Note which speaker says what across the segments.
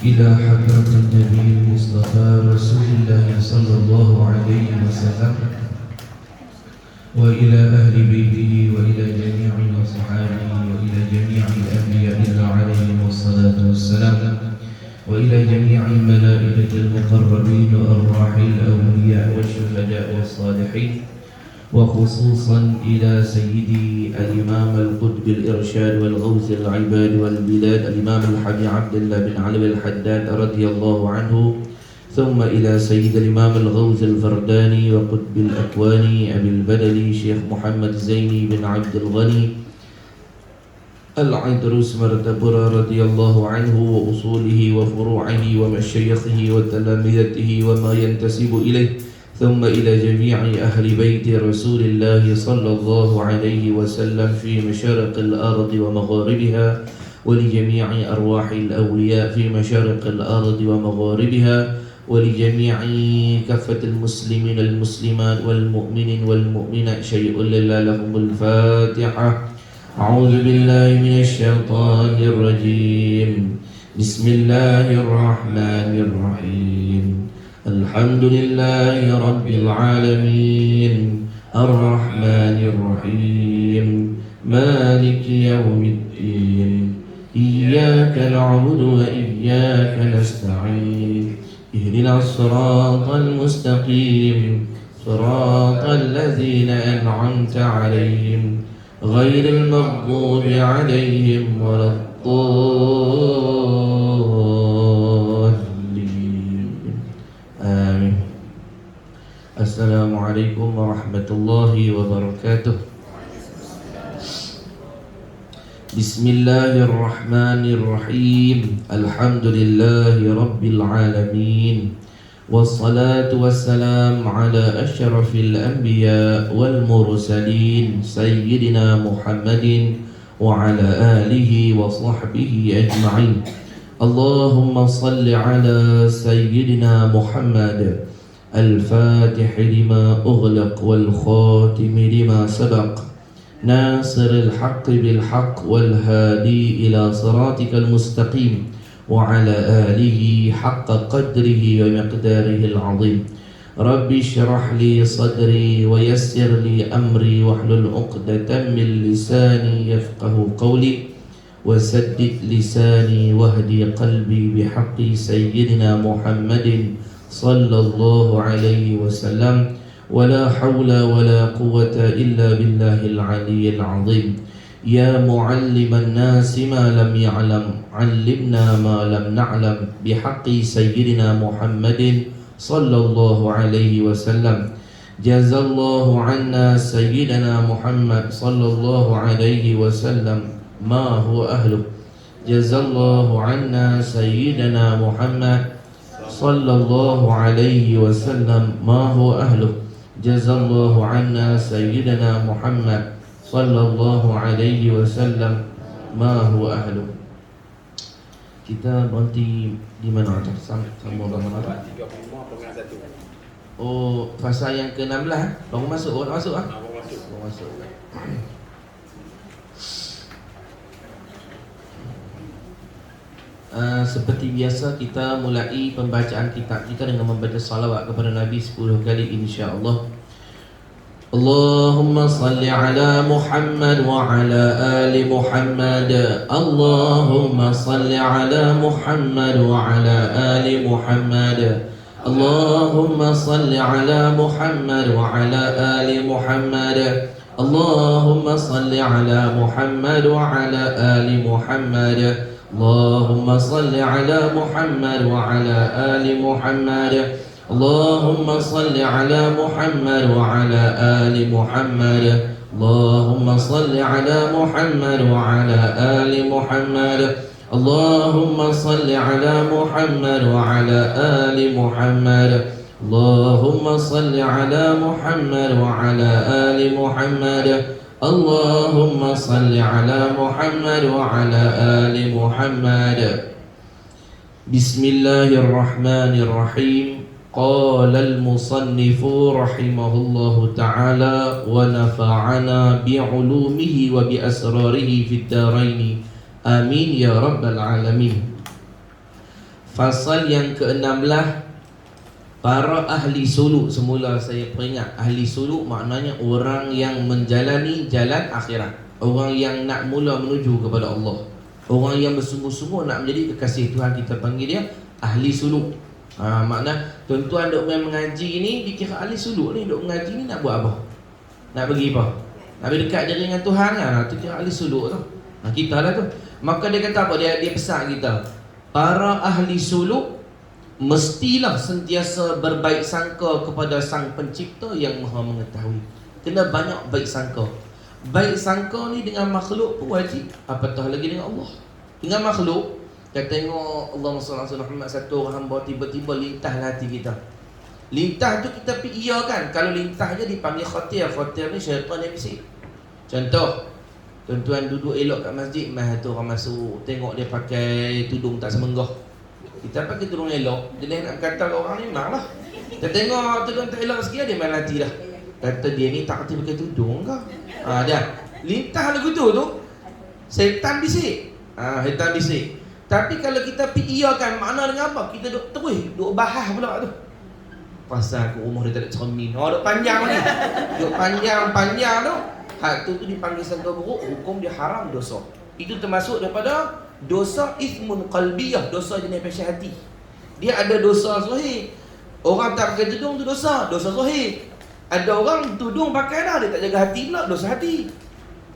Speaker 1: إلى حضرة النبي المصطفى رسول الله صلى الله عليه وسلم وإلى أهل بيته وإلى جميع أصحابه وإلى جميع الأنبياء عليهم الصلاة والسلام وإلى جميع الملائكة المقربين وأرواح الأولياء والشهداء والصالحين وخصوصا إلى سيدي الإمام القطب الإرشاد والغوث العباد والبلاد الإمام الحبي عبد الله بن علي الحداد رضي الله عنه ثم إلى سيد الإمام الغوث الفرداني وقطب الأكوان أبي البدلي شيخ محمد زيني بن عبد الغني العيدروس مرتبرة رضي الله عنه وأصوله وفروعه ومشايخه وتلامذته وما ينتسب إليه ثم إلى جميع أهل بيت رسول الله صلى الله عليه وسلم في مشارق الأرض ومغاربها ولجميع أرواح الأولياء في مشارق الأرض ومغاربها ولجميع كافة المسلمين المسلمات والمؤمنين والمؤمنات شيء لله لهم الفاتحة. أعوذ بالله من الشيطان الرجيم. بسم الله الرحمن الرحيم. الحمد لله رب العالمين الرحمن الرحيم مالك يوم الدين إياك نعبد وإياك نستعين اهدنا الصراط المستقيم صراط الذين أنعمت عليهم غير المغضوب عليهم ولا الضالين آمين. السلام عليكم ورحمة الله وبركاته. بسم الله الرحمن الرحيم. الحمد لله رب العالمين والصلاة والسلام على أشرف الأنبياء والمرسلين سيدنا محمد وعلى آله وصحبه أجمعين. اللهم صل على سيدنا محمد الفاتح لما أغلق والخاتم لما سبق ناصر الحق بالحق والهادي إلى صراطك المستقيم وعلى آله حق قدره ومقداره العظيم. رب اشرح لي صدري ويسر لي أمري واحلل عقدة من لساني يفقه قولي وسدد لساني واهدي قلبي بحق سيدنا محمد صلى الله عليه وسلم ولا حول ولا قوة إلا بالله العلي العظيم. يا معلم الناس ما لم يعلم علمنا ما لم نعلم بحق سيدنا محمد صلى الله عليه وسلم. جزا الله عنا سيدنا محمد صلى الله عليه وسلم ما هو أهله. جزا الله عنا سيدنا محمد صلى الله عليه وسلم ما هو أهله. جزا الله عنا سيدنا محمد صلى الله عليه وسلم ما هو أهله. Kita berhenti di mana? Sambung ke mana? Oh, fasa yang ke-16 baru masuk. Baru masuk ah? Baru masuk. Seperti biasa kita mulai pembacaan kitab kita dengan membaca salawat kepada Nabi 10 kali insya-Allah. Allahumma salli ala Muhammad wa ala ali Muhammad. Allahumma salli ala Muhammad wa ala ali Muhammad. Allahumma salli ala Muhammad wa ala ali Muhammad. Allahumma salli ala Muhammad wa ala ali Muhammad. Allahumma salli ala Muhammad wa ala ali Muhammad. Allahumma salli ala Muhammad wa ala ali Muhammad. Allahumma salli ala Muhammad wa ala ali Muhammad. Allahumma salli ala Muhammad wa ala ali Muhammad. Allahumma salli ala Muhammad wa ala ali Muhammad. Allahumma salli ala Muhammad wa ala ali Muhammad. Bismillahirrahmanirrahim. Qala al-musannifu rahimahullahu ta'ala wa nafa'ana bi'ulumihi wa bi asrarihi fid daraini. Amin ya rabbal alamin. Fasal yang ke-16, para ahli suluk. Semula saya peringat, ahli suluk maknanya orang yang menjalani jalan akhirat, orang yang nak mula menuju kepada Allah, orang yang bersungguh-sungguh nak menjadi kekasih Tuhan. Kita panggil dia ahli suluk. Makna tuan-tuan duk main mengaji ni dikira ahli suluk ni. Duk mengaji ni nak buat apa? Nak pergi apa? Nak pergi dekat diri dengan Tuhan kan? Tu kira ahli suluk tu. Kita lah tu. Maka dia kata apa? Dia pesan kita, para ahli suluk mestilah sentiasa berbaik sangka kepada Sang Pencipta yang Maha Mengetahui. Kena banyak baik sangka. Baik sangka ni dengan makhluk pun wajib, apatah lagi dengan Allah. Dengan makhluk, kita tengok Allahumma salli ala Muhammad, satu orang hamba tiba-tiba lintah hati kita. Lintah tu kita pergi iya kan. Kalau lintah je dipanggil khatir. Khatir ni syaitan yang bisik. Contoh, tuan-tuan duduk elok kat masjid, tu orang masuk, tengok dia pakai tudung tak semenggah. Kita pakai tudung elok, dia nak kata orang ni marah. Kita tengok tudung tak elok sikit, dia main hati dah. Kata dia ni tak kerti pakai tudung ke? Dah. Lintah lagu tu setan bisik. Setan bisik. Tapi kalau kita pergi iakan, makna dengan apa? Kita duk bahas pula tu. Pasal aku rumah dia tak ada cermin. Duk panjang ni. Duk panjang tu. Hak tu dipanggil sangka buruk, hukum dia haram, dosa. Itu termasuk daripada dosa ismun qalbiyah, dosa jenis passion hati. Dia ada dosa zahir. Orang tak pakai tudung tu dosa zahir. Ada orang tudung pakai dah, dia tak jaga hati pula, dosa hati.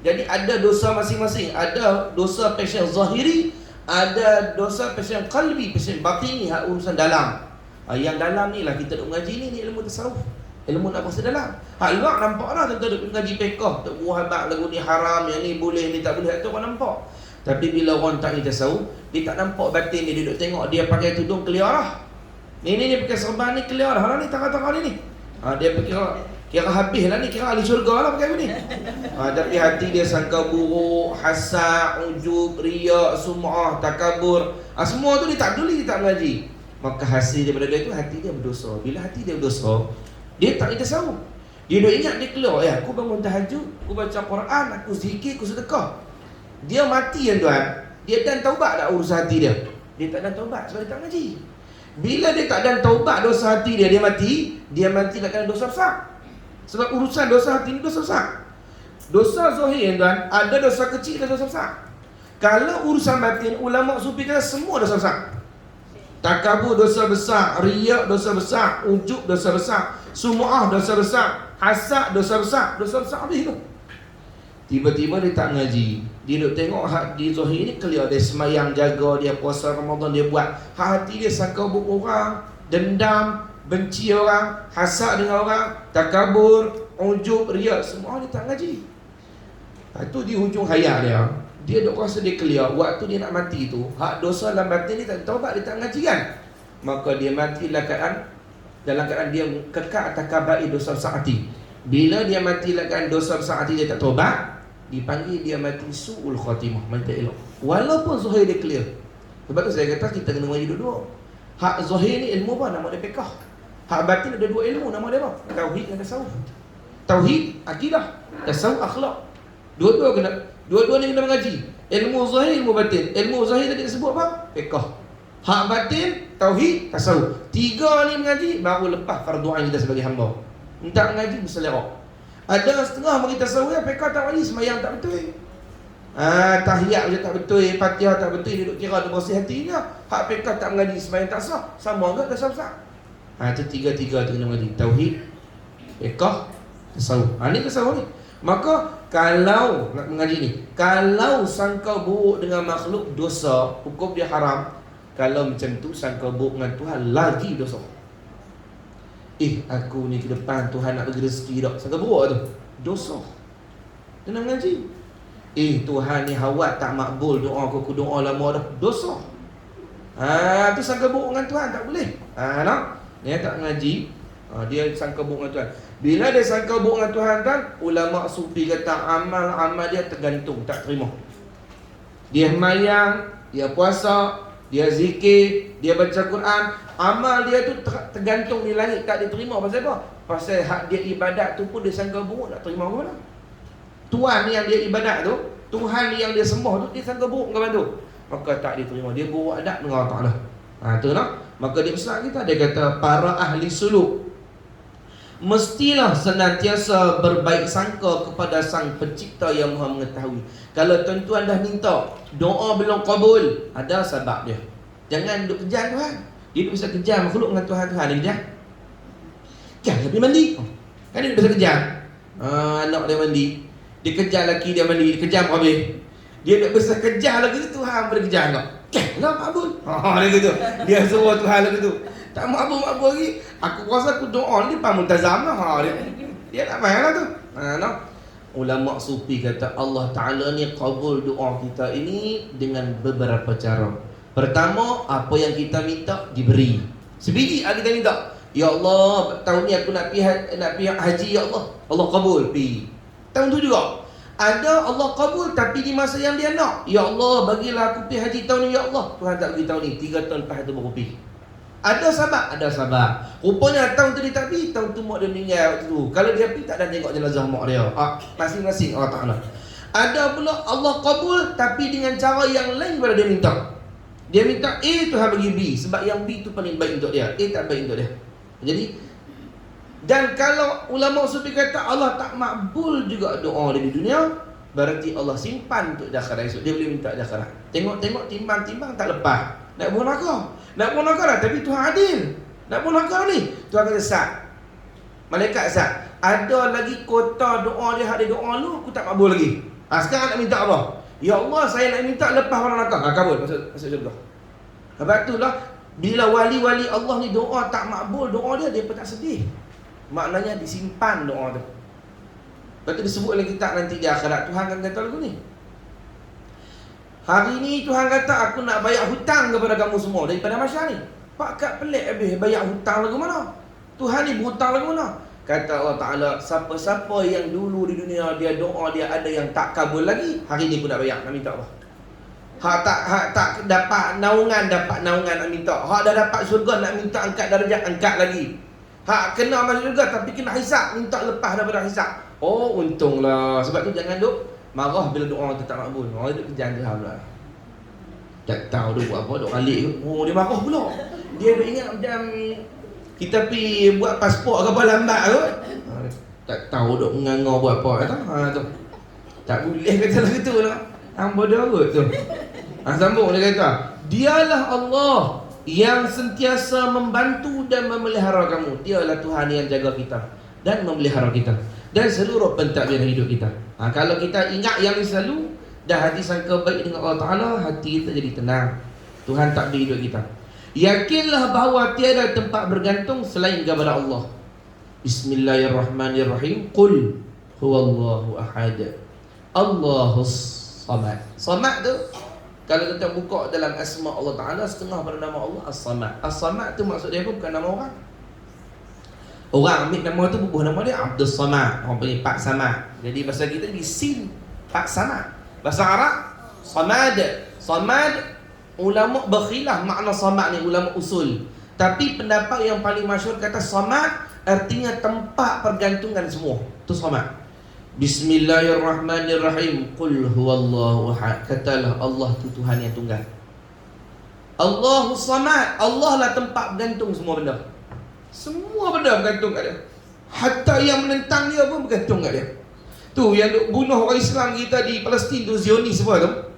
Speaker 1: Jadi ada dosa masing-masing. Ada dosa passion zahiri, ada dosa passion qalbi, passion batini, hak urusan dalam. Yang dalam ni lah kita duk mengaji ni ilmu tasawuf. Ilmu nak bahasa dalam. Hak luar nampak lah tuan-tuan duk mengaji fiqh, duk muhabbat lagu ni haram, yang ni boleh, ni tak boleh, tu orang nampak. Tapi bila orang tak ni tasawuf, dia tak nampak batin dia. Dia duduk tengok dia pakai tudung clear lah. Ni pakai serban ni clear lah. Ni tengah-tengah ni. Dia kira habis lah ni. Kira ahli syurga lah pakai ni. Tapi hati dia sangka buruk, hasad, ujub, riak, sum'ah, takabur. Semua tu dia tak peduli, dia tak mengaji. Maka hasil daripada dia tu, hati dia berdosa. Bila hati dia berdosa, dia tak ni tasawuf. Dia duk ingat dia keluar, aku bangun tahajud, aku baca Quran, aku zikir, aku sedekah. Dia mati yang tuan, dia dan taubat tak urusan hati dia? Dia tak dan taubat sebab dia tak ngaji. Bila dia tak dan taubat dosa hati dia mati tak kena dosa besar. Sebab urusan dosa hati ni dosa besar. Dosa zahir tuan, ada dosa kecil dan dosa besar. Kalau urusan batin, ulama sufi kata semua dosa besar. Takabur dosa besar, riak dosa besar, ujub dosa besar, sum'ah dosa besar, hasad dosa besar habis tu. Tiba-tiba dia tak ngaji. Dia duk tengok hak di zahir ni clear. Dia semayang, jaga, dia puasa Ramadan, dia buat. Hati dia sangka buruk orang, dendam, benci orang, hasad dengan orang, takabur, ujub, riak, semua dia tak ngaji. Itu di hujung hayat dia duk rasa dia clear. Waktu dia nak mati tu, hak dosa dalam batin ni tak taubat, dia tak ngaji kan. Maka dia mati dalam keadaan dia kekal atas kabair dosa besar hati. Bila dia mati dalam keadaan dosa besar hati, dia tak taubat, dipanggil dia mati su'ul khatimah, mati elok. Walaupun zahir dia clear. Sebab tu saya kata kita kena mengaji dua-dua. Hak zahir ni ilmu apa? Nama dia fiqh. Hak batin ada dua ilmu, nama dia apa? Tauhid dan tasawuf. Tauhid, akidah. Tasawuf, akhlak. Dua-dua ni kena mengaji. Ilmu zahir, ilmu batin. Ilmu zahir tadi disebut apa? Fiqh. Hak batin, tauhid, tasawuf. Tiga ni mengaji, baru lepas fardu ain kita sebagai hamba. Tak mengaji, berselera. Ada setengah bagi tasawuf, fiqh tak wali, semayang tak betul. Tahiyat je tak betul, Fatihah tak betul, dia duk kira dia bersih hatinya. Hak fiqh tak mengaji, semayang tak sah, sama agak dosa besar. Itu tiga-tiga tu kena mengaji. Tauhid, fiqh, tasawuf. Ni tasawuf ni. Maka kalau nak mengaji ni, kalau sangka buruk dengan makhluk dosa, hukum dia haram. Kalau macam tu sangka buruk dengan Tuhan lagi dosa. Aku ni ke depan Tuhan nak bagi rezeki tak, sangka buruk tu dosa. Kena mengaji. Tuhan ni hawat tak makbul doa aku doa lama dah, dosa. Tu sangka buruk dengan Tuhan, tak boleh. Dia tak mengaji, dia sangka buruk dengan Tuhan. Bila dia sangka buruk dengan Tuhan kan, ulama sufi kata amal dia tergantung, tak terima. Dia semayang, dia puasa, dia zikir, dia baca Quran, amal dia tu tergantung di langit, tak diterima. Pasal apa? Pasal hak dia ibadat tu pun dia sangka buruk, nak terima ke mana? Tuhan yang dia ibadat tu, Tuhan yang dia sembah tu, dia sangka buruk ke mana tu, maka tak diterima. Dia buruk adab dengan Allah Ta'ala. Tu nak. Maka di Islam kita dia kata para ahli suluk mestilah senantiasa berbaik sangka kepada Sang Pencipta yang Maha mengetahui. Kalau tuan-tuan dah minta doa belum kabul, ada sebab dia. Jangan duk kejar Tuhan. Dia duk bisa kejar makhluk dengan Tuhan dia kejar. Kan dia pergi mandi. Kan dia bisa kejar. Anak dia mandi, dia kejar laki dia mandi, dia kejar habis. Dia tak bisa kejar lagi tu, Tuhan boleh kejar kau. Lah makbul. Dia gitu. Dia suruh Tuhan lagi tu. Tak makbul lagi. Aku rasa aku doa ni depan multazam lah. Dia tak payah lah tu. No. Ulama sufi kata Allah Ta'ala ni kabul doa kita ini dengan beberapa cara. Pertama, apa yang kita minta diberi. Sebiji kita minta, ya Allah, tahun ni aku nak pergi haji, ya Allah. Allah kabul pergi. Tahun tu juga ada Allah kabul tapi di masa yang dia nak. Ya Allah, bagilah aku pergi haji tahun ni, ya Allah. Tuhan tak bagi tahun ni, 3 tahun lepas tu baru pergi. Ada sabar. Rupanya tahun tu dia tak pergi, tahun tu mak dia meninggal waktu tu. Kalau dia pergi tak ada tengok jenazah mak dia. Masing-masing Allah Ta'ala. Ada pula Allah kabul tapi dengan cara yang lain daripada dia minta. Dia minta A, Tuhan bagi B, sebab yang B tu paling baik untuk dia, A tak baik untuk dia. Jadi, dan kalau ulama sufi kata Allah tak makbul juga doa dia di dunia, berarti Allah simpan untuk di akhirat esok. Dia boleh minta di akhirat. Tengok, timbang tak lepas. Nak bunuh neraka lah, tapi Tuhan adil. Nak bunuh neraka ni, Tuhan kata sat. Malaikat sat. Ada lagi kota doa dia, hari doa lu aku tak makbul lagi. Sekarang nak minta apa? Ya Allah, saya nak minta lepas bunuh neraka. Kabul, masuk syurga. Lepas tu lah, bila wali-wali Allah ni doa tak makbul, doa dia pun tak sedih. Maknanya disimpan doa tu. Lepas tu disebut oleh kitab nanti di akhirat, Tuhan akan kata lagu ni. Hari ni Tuhan kata aku nak bayar hutang kepada kamu semua daripada masyarakat ni. Pak kat pelik habis bayar hutang lagu mana? Tuhan ni berhutang lagu mana? Kata Allah Ta'ala, siapa-siapa yang dulu di dunia dia doa dia ada yang tak kabul lagi, hari ni aku nak bayar, nak minta apa? Hak tak dapat naungan nak minta. Hak dah dapat syurga nak minta angkat darjat, angkat lagi. Hak kena masuk syurga tapi kena hisap, minta lepas daripada hisap. Oh, untunglah. Sebab tu jangan duk marah bila doa tu tak makbul. Orang duk kejar Tuhan pula. Tak tahu dia buat apa, duk balik ke. Oh, dia marah pula. Dia duk ingat macam kita pergi buat pasport ke apa lambat kot. Tak tahu duk menganga buat apa tu. Tak boleh kata lagu tu lah. Hang bodoh kot tu. Sambung dia kata, dialah Allah yang sentiasa membantu dan memelihara kamu. Dialah Tuhan yang jaga kita dan memelihara kita dan seluruh pentadbiran hidup kita. Kalau kita ingat yang ini selalu, dah hati sangka baik dengan Allah Ta'ala, hati kita jadi tenang. Tuhan takdir hidup kita. Yakinlah bahawa tiada tempat bergantung selain kepada Allah. Bismillahirrahmanirrahim. Qul huwallahu ahad, Allahus samad. Samad tu kalau kita buka dalam asma Allah Ta'ala, setengah pada nama Allah As-Samad. As-Samad tu maksud dia bukan nama orang. Orang ambil nama tu bubuh nama dia Abdul Samad. Orang panggil Pak Samad. Jadi bahasa kita di Sin Pak Samad. Bahasa Arab Samad. Samad, ulama berkhilaf makna Samad ni, ulama usul. Tapi pendapat yang paling masyhur kata Samad artinya tempat pergantungan semua. Tu Samad. Bismillahirrahmanirrahim. Qul huwallahu ahad. Katalah Allah tu Tuhan yang tunggal. Allahus Samad. Allah lah tempat bergantung semua benda. Semua benda bergantung kat dia. Hatta yang menentang dia pun bergantung kat dia. Tu yang duk bunuh orang Islam kita di Palestin tu, Zionis semua tu.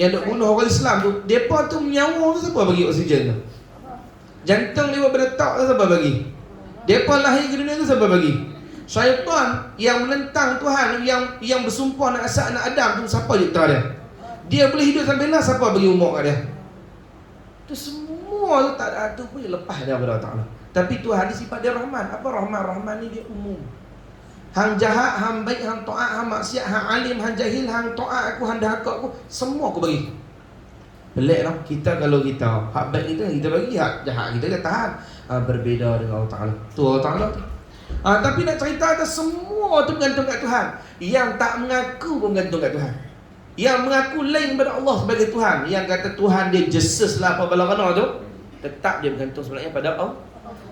Speaker 1: Yang duk bunuh orang Islam tu, depa tu menyawa tu siapa bagi oksigen tu? Jantung dia berdetak tu siapa bagi? Depa lahir ke dunia tu siapa bagi? Syaitan yang menentang Tuhan, yang bersumpah nak asal anak Adam tu, siapa cipta dia? Dia boleh hidup sampai lah, siapa bagi umur kat dia? Tu semua tu tak ada tu pun lepas daripada Allah Ta'ala. Tapi Tuhan ni sifat dia Rahman. Apa Rahman? Rahman ni dia umum. Hang jahat, hang baik, hang taat, hang maksiat, hang alim, hang jahil, hang taat aku, hang dahaka aku, semua aku bagi. Pelik lah. Kita kalau kita hak baik kita bagi, hak jahat kita tahan. Berbeza dengan Allah Ta'ala. Tu Allah Ta'ala tu. Tapi nak cerita atas semua tu bergantung kat Tuhan. Yang tak mengaku pun bergantung kat Tuhan. Yang mengaku lain daripada Allah sebagai Tuhan, yang kata Tuhan dia Jesus lah apa bala-bala tu, tetap dia bergantung sebenarnya pada Allah.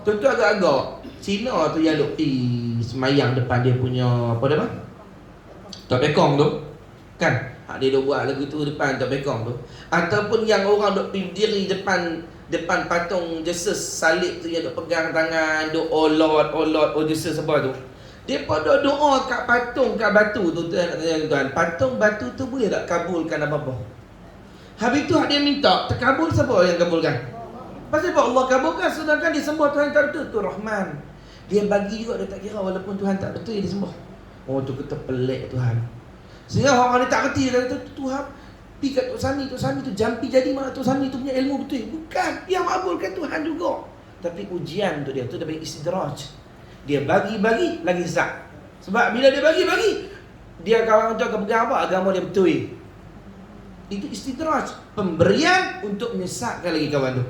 Speaker 1: Tentu agak-agak Cina tu yang duk semayang depan dia punya apa dia apa? Tok Bekong tu. Kan? Dia duk buat lagu tu depan Tok Bekong tu. Ataupun yang orang duk berdiri depan patung Jesus salib tu, yang duk pegang tangan, duk olot oh Jesus apa tu. Dia pada doa kat patung, kat batu tu tuan. Patung batu tu boleh tak kabulkan apa-apa? Habis tu dia minta, terkabul siapa yang kabulkan? Pasal apa Allah kabulkan sedangkan dia sembah Tuhan tak betul tu Rahman. Dia bagi juga, dia tak kira walaupun Tuhan tak betul dia sembah. Oh tu kata pelik Tuhan. Sehingga orang dia tak kerti, dia kata Tuhan pergi kat Tok Sami tu jampi jadi mana Tok Sami tu punya ilmu betul. Bukan, dia makbulkan Tuhan juga. Tapi ujian untuk dia tu dari istidraj. Dia bagi lagi sesat. Sebab bila dia bagi dia kawan tu akan pegang apa? Agama dia betul. Itu istidraj, pemberian untuk menyesatkan lagi kawan tu.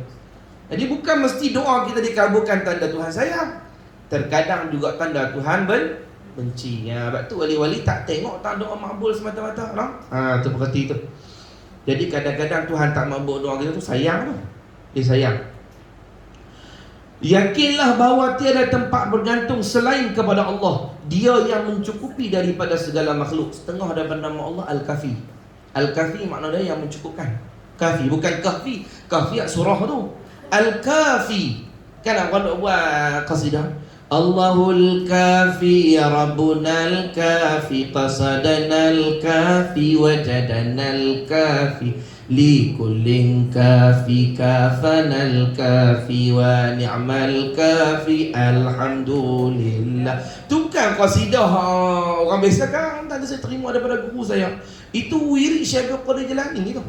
Speaker 1: Jadi bukan mesti doa kita dikabulkan tanda Tuhan sayang. Terkadang juga tanda Tuhan benci. Sebab tu wali-wali tak tengok tak doa makbul semata-mata lah. Tu berarti tu. Jadi kadang-kadang Tuhan tak makbul doa kita tu sayang tu. Dia sayang. Yakinlah bahawa tiada tempat bergantung selain kepada Allah. Dia yang mencukupi daripada segala makhluk. Setengah daripada nama Allah Al-Kafi. Al-Kafi makna dia yang mencukupkan. Kafi bukan kahfi. Kahfi surah tu. Al-Kafi. Kan orang buat qasidah. Allahul Kafi Rabbunal Kafi Qasadanal Kafi Wajadanal Kafi Li kullin kafi kafanal kafi wa ni'mal kafi alhamdulillah. Tu kan qasidah orang biasa kan, tadi saya terima daripada guru saya. Itu wirid Syekh Abdul Qadir Jilani itu.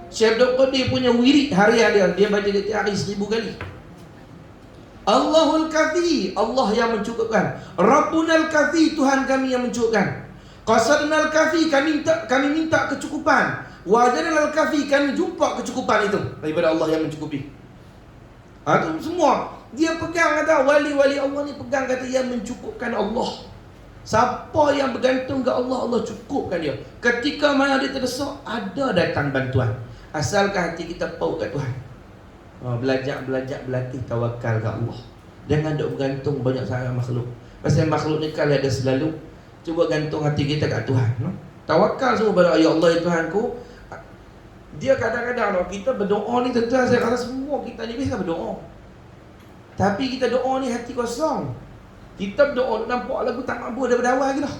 Speaker 1: Syekh Abdul Qadir punya wirid harian dia baca setiap hari 1000 kali. Allahul Kafi, Allah yang mencukupkan. Rabbunal Kafi, Tuhan kami yang mencukupkan. Qasadnal Kafi, kami minta kecukupan. Wajanal Kafi, kami jumpa kecukupan itu daripada Allah yang mencukupi. Itu semua dia pegang, kata wali-wali Allah ni pegang, kata yang mencukupkan Allah. Siapa yang bergantung ke Allah, Allah cukupkan dia. Ketika mana dia terdesak, ada datang bantuan. Asalkan hati kita paut kat Tuhan. Belajar berlatih tawakal ke Allah. Jangan duk bergantung banyak sangat makhluk. Pasal makhluk ni kalau ada selalu. Cuba gantung hati kita kat Tuhan. Tawakal semua pada ya Allah ya Tuhanku. Dia kadang-kadang kita berdoa ni, tentu saya rasa semua kita ni biasa berdoa. Tapi kita doa ni hati kosong. Kita berdoa nampak lagu tak makbul daripada awal lagi dah.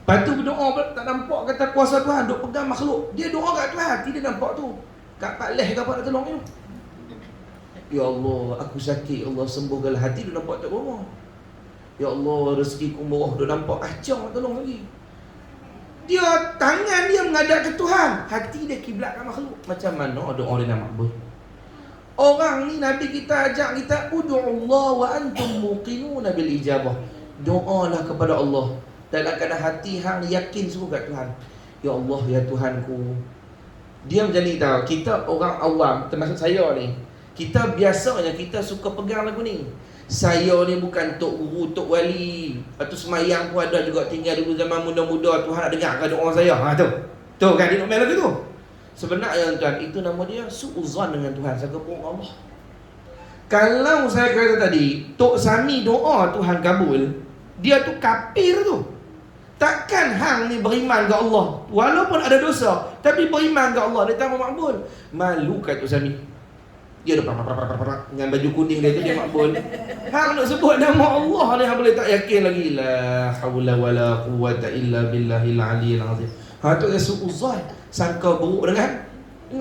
Speaker 1: Lepas tu berdoa tak nampak kata kuasa Tuhan, duk pegang makhluk. Dia doa kat Tuhan, hati dia nampak tu. Kat Pak Leh ke apa nak tolong dia. Ya Allah, aku sakit, Allah sembuhkanlah. Hati dia nampak tak berapa. Ya Allah, rezekiku murah, dia nampak acang nak tolong lagi. Dia tangan dia menghadap ke Tuhan, hati dia kiblatkan makhluk. Macam mana doa dia nak makbul? Orang ni Nabi kita ajak kita ud'ullah wa antum muqinuna bil ijabah. Doalah kepada Allah dalam keadaan hati hang yakin sungguh kat Tuhan. Ya Allah ya Tuhanku. Dia macam ni tau. Kita orang awam, termasuk saya ni, kita biasanya kita suka pegang lagu ni. Saya ni bukan tok guru, tok wali. Lepas tu semayang pun ada juga tinggal dulu zaman muda-muda. Tuhan nak dengar doa saya. Tu kan dia nak main lagu tu. Sebenarnya tuan, itu nama dia su'uzan dengan Tuhan. Saya kepung Allah. Kalau saya kata tadi Tok Sami doa Tuhan kabul, dia tu kafir tu. Takkan hang ni beriman ke Allah walaupun ada dosa, tapi beriman ke Allah dia tak makbul. Malu kat Tok Sami. Dia dah dengan baju kuning dia makbul. Hang nak sebut nama Allah ni hang boleh tak yakin lagi. La haula wala quwwata illa billahil aliyil azim. Tu dia su'uzan, sangka buruk dengan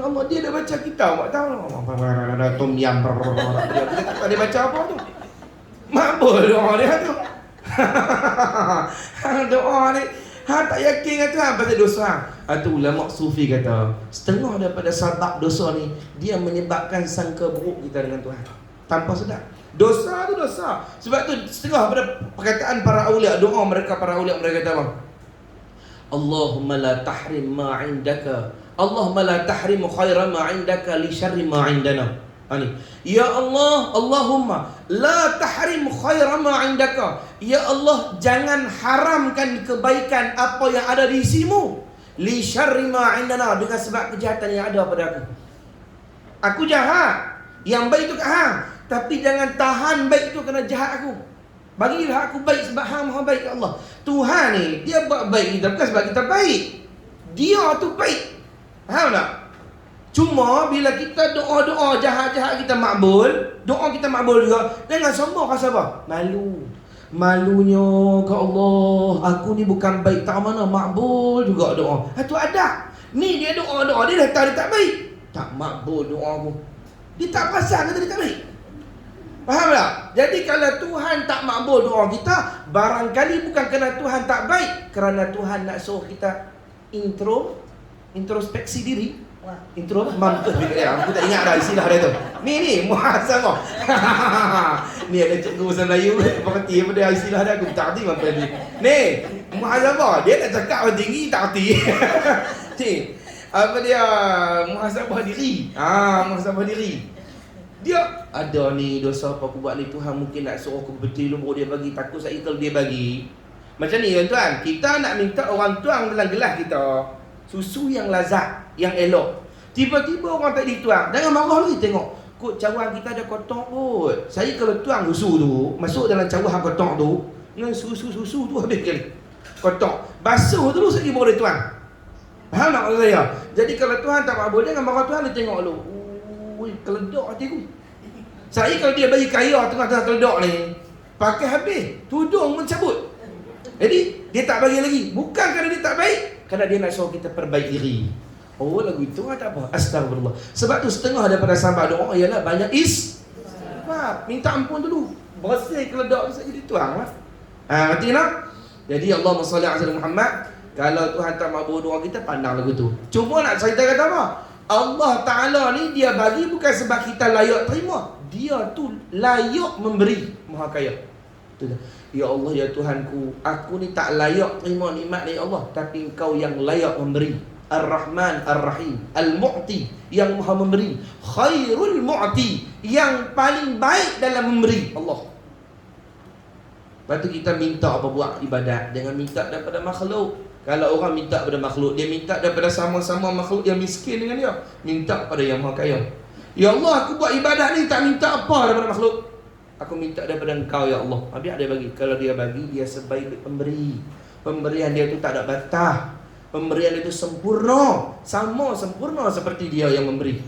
Speaker 1: Allah. Dia dah baca kitab, tak tahu tom yam dia dia baca apa tu. Makbul doa dia tu. Doa ni hang tak yakin dengan Tuhan pasal dosa. Tu ulama sufi kata, setengah daripada sebab dosa ni dia menyebabkan sangka buruk kita dengan Tuhan tanpa sedar. Dosa tu dosa. Sebab tu setengah pada perkataan para aulia, doa mereka para aulia, mereka kata apa? Allahumma la tahrim ma indaka, Allahumma la tahrim khaira ma indaka li syarri ma indana. Ya Allah, Allahumma la tahrim khaira ma indaka. Ya Allah, jangan haramkan kebaikan apa yang ada di sisimu. Li syarri ma indana, dengan sebab kejahatan yang ada pada aku. Aku jahat, yang baik itu kat hang, tapi jangan tahan baik itu kerana jahat aku. Bagilah aku baik sebab hang maha baik ya Allah. Tuhan ni dia buat baik kita bukan sebab kita baik. Dia tu baik.
Speaker 2: Faham tak? Cuma bila kita doa-doa jahat-jahat kita makbul, doa kita makbul juga, jangan sombong rasa apa? Malu. Malunya ke Allah, aku ni bukan baik tak mana, makbul juga doa. Itu adab. Ni dia doa-doa, dia dah tahu dia tak baik, tak makbul doa aku. Dia tak perasan kata dia tak baik. Faham tak? Jadi kalau Tuhan tak makbul doa kita, barangkali bukan kerana Tuhan tak baik, kerana Tuhan nak suruh kita introspeksi diri. Intro mampus dia. Aku tak ingat dah istilah dia tu. Ni muhasabah. Ni ada cikgu bahasa Melayu berhenti pada istilah dia, aku tak erti apa ni. Ni muhasabah, dia nak cakap orang tinggi tak erti. Ni apa dia, muhasabah diri. Muhasabah diri. Dia ada ni dosa apa aku buat ni, Tuhan mungkin nak suruh aku betul baru dia bagi, takut saya kalau dia bagi. Macam ni tuan-tuan, kita nak minta orang tuang dalam gelas kita susu yang lazat, yang elok. Tiba-tiba orang tak dituang, jangan marah lagi, tengok kok cawan kita ada kotak kot. Saya kalau tuang susu tu masuk dalam cawan kotak tu, dengan susu tu habis kali kotak, basuh terus lagi baru dia tuang. Faham tak maksud saya? Jadi kalau Tuhan tak makbul, jangan marah Tuhan, dia tengok dulu. Ui, keledok hatiku. Saya kalau dia bagi kaya tengah-tengah keledok ni, pakai habis, tudung pun cabut. Jadi dia tak bagi lagi, bukan kerana dia tak baik, kerana dia nak suruh kita perbaiki diri. Oh, lagu itu tak apa. Astagfirullah. Sebab tu setengah daripada sambat doa ialah banyak istighfar. Minta ampun dulu. Bersih keledok tu saja dituang lah. Ngerti tak? Jadi Allahumma salli ala Muhammad. Kalau Tuhan tak makbul doa kita, pandang lagu tu. Cuma nak cerita kata apa? Allah Ta'ala ni dia bagi bukan sebab kita layak terima. Dia tu layak memberi. Maha kaya. Ya Allah, ya Tuhanku, aku ni tak layak terima nikmat dari Allah, tapi Engkau yang layak memberi. Ar-Rahman Ar-Rahim, Al-Mu'ti, yang maha memberi. Khairul Mu'ti, yang paling baik dalam memberi. Allah. Lepas tu kita minta apa buat ibadat, jangan minta daripada makhluk. Kalau orang minta daripada makhluk, dia minta daripada sama-sama makhluk yang miskin dengan dia, minta pada yang maha kaya. Ya Allah, aku buat ibadat ni tak minta apa daripada makhluk, aku minta daripada Engkau ya Allah. Habis dia bagi. Kalau dia bagi, dia sebaik pemberi. Pemberian dia tu tak ada batas. Pemberian itu sempurna, sama sempurna seperti dia yang memberi.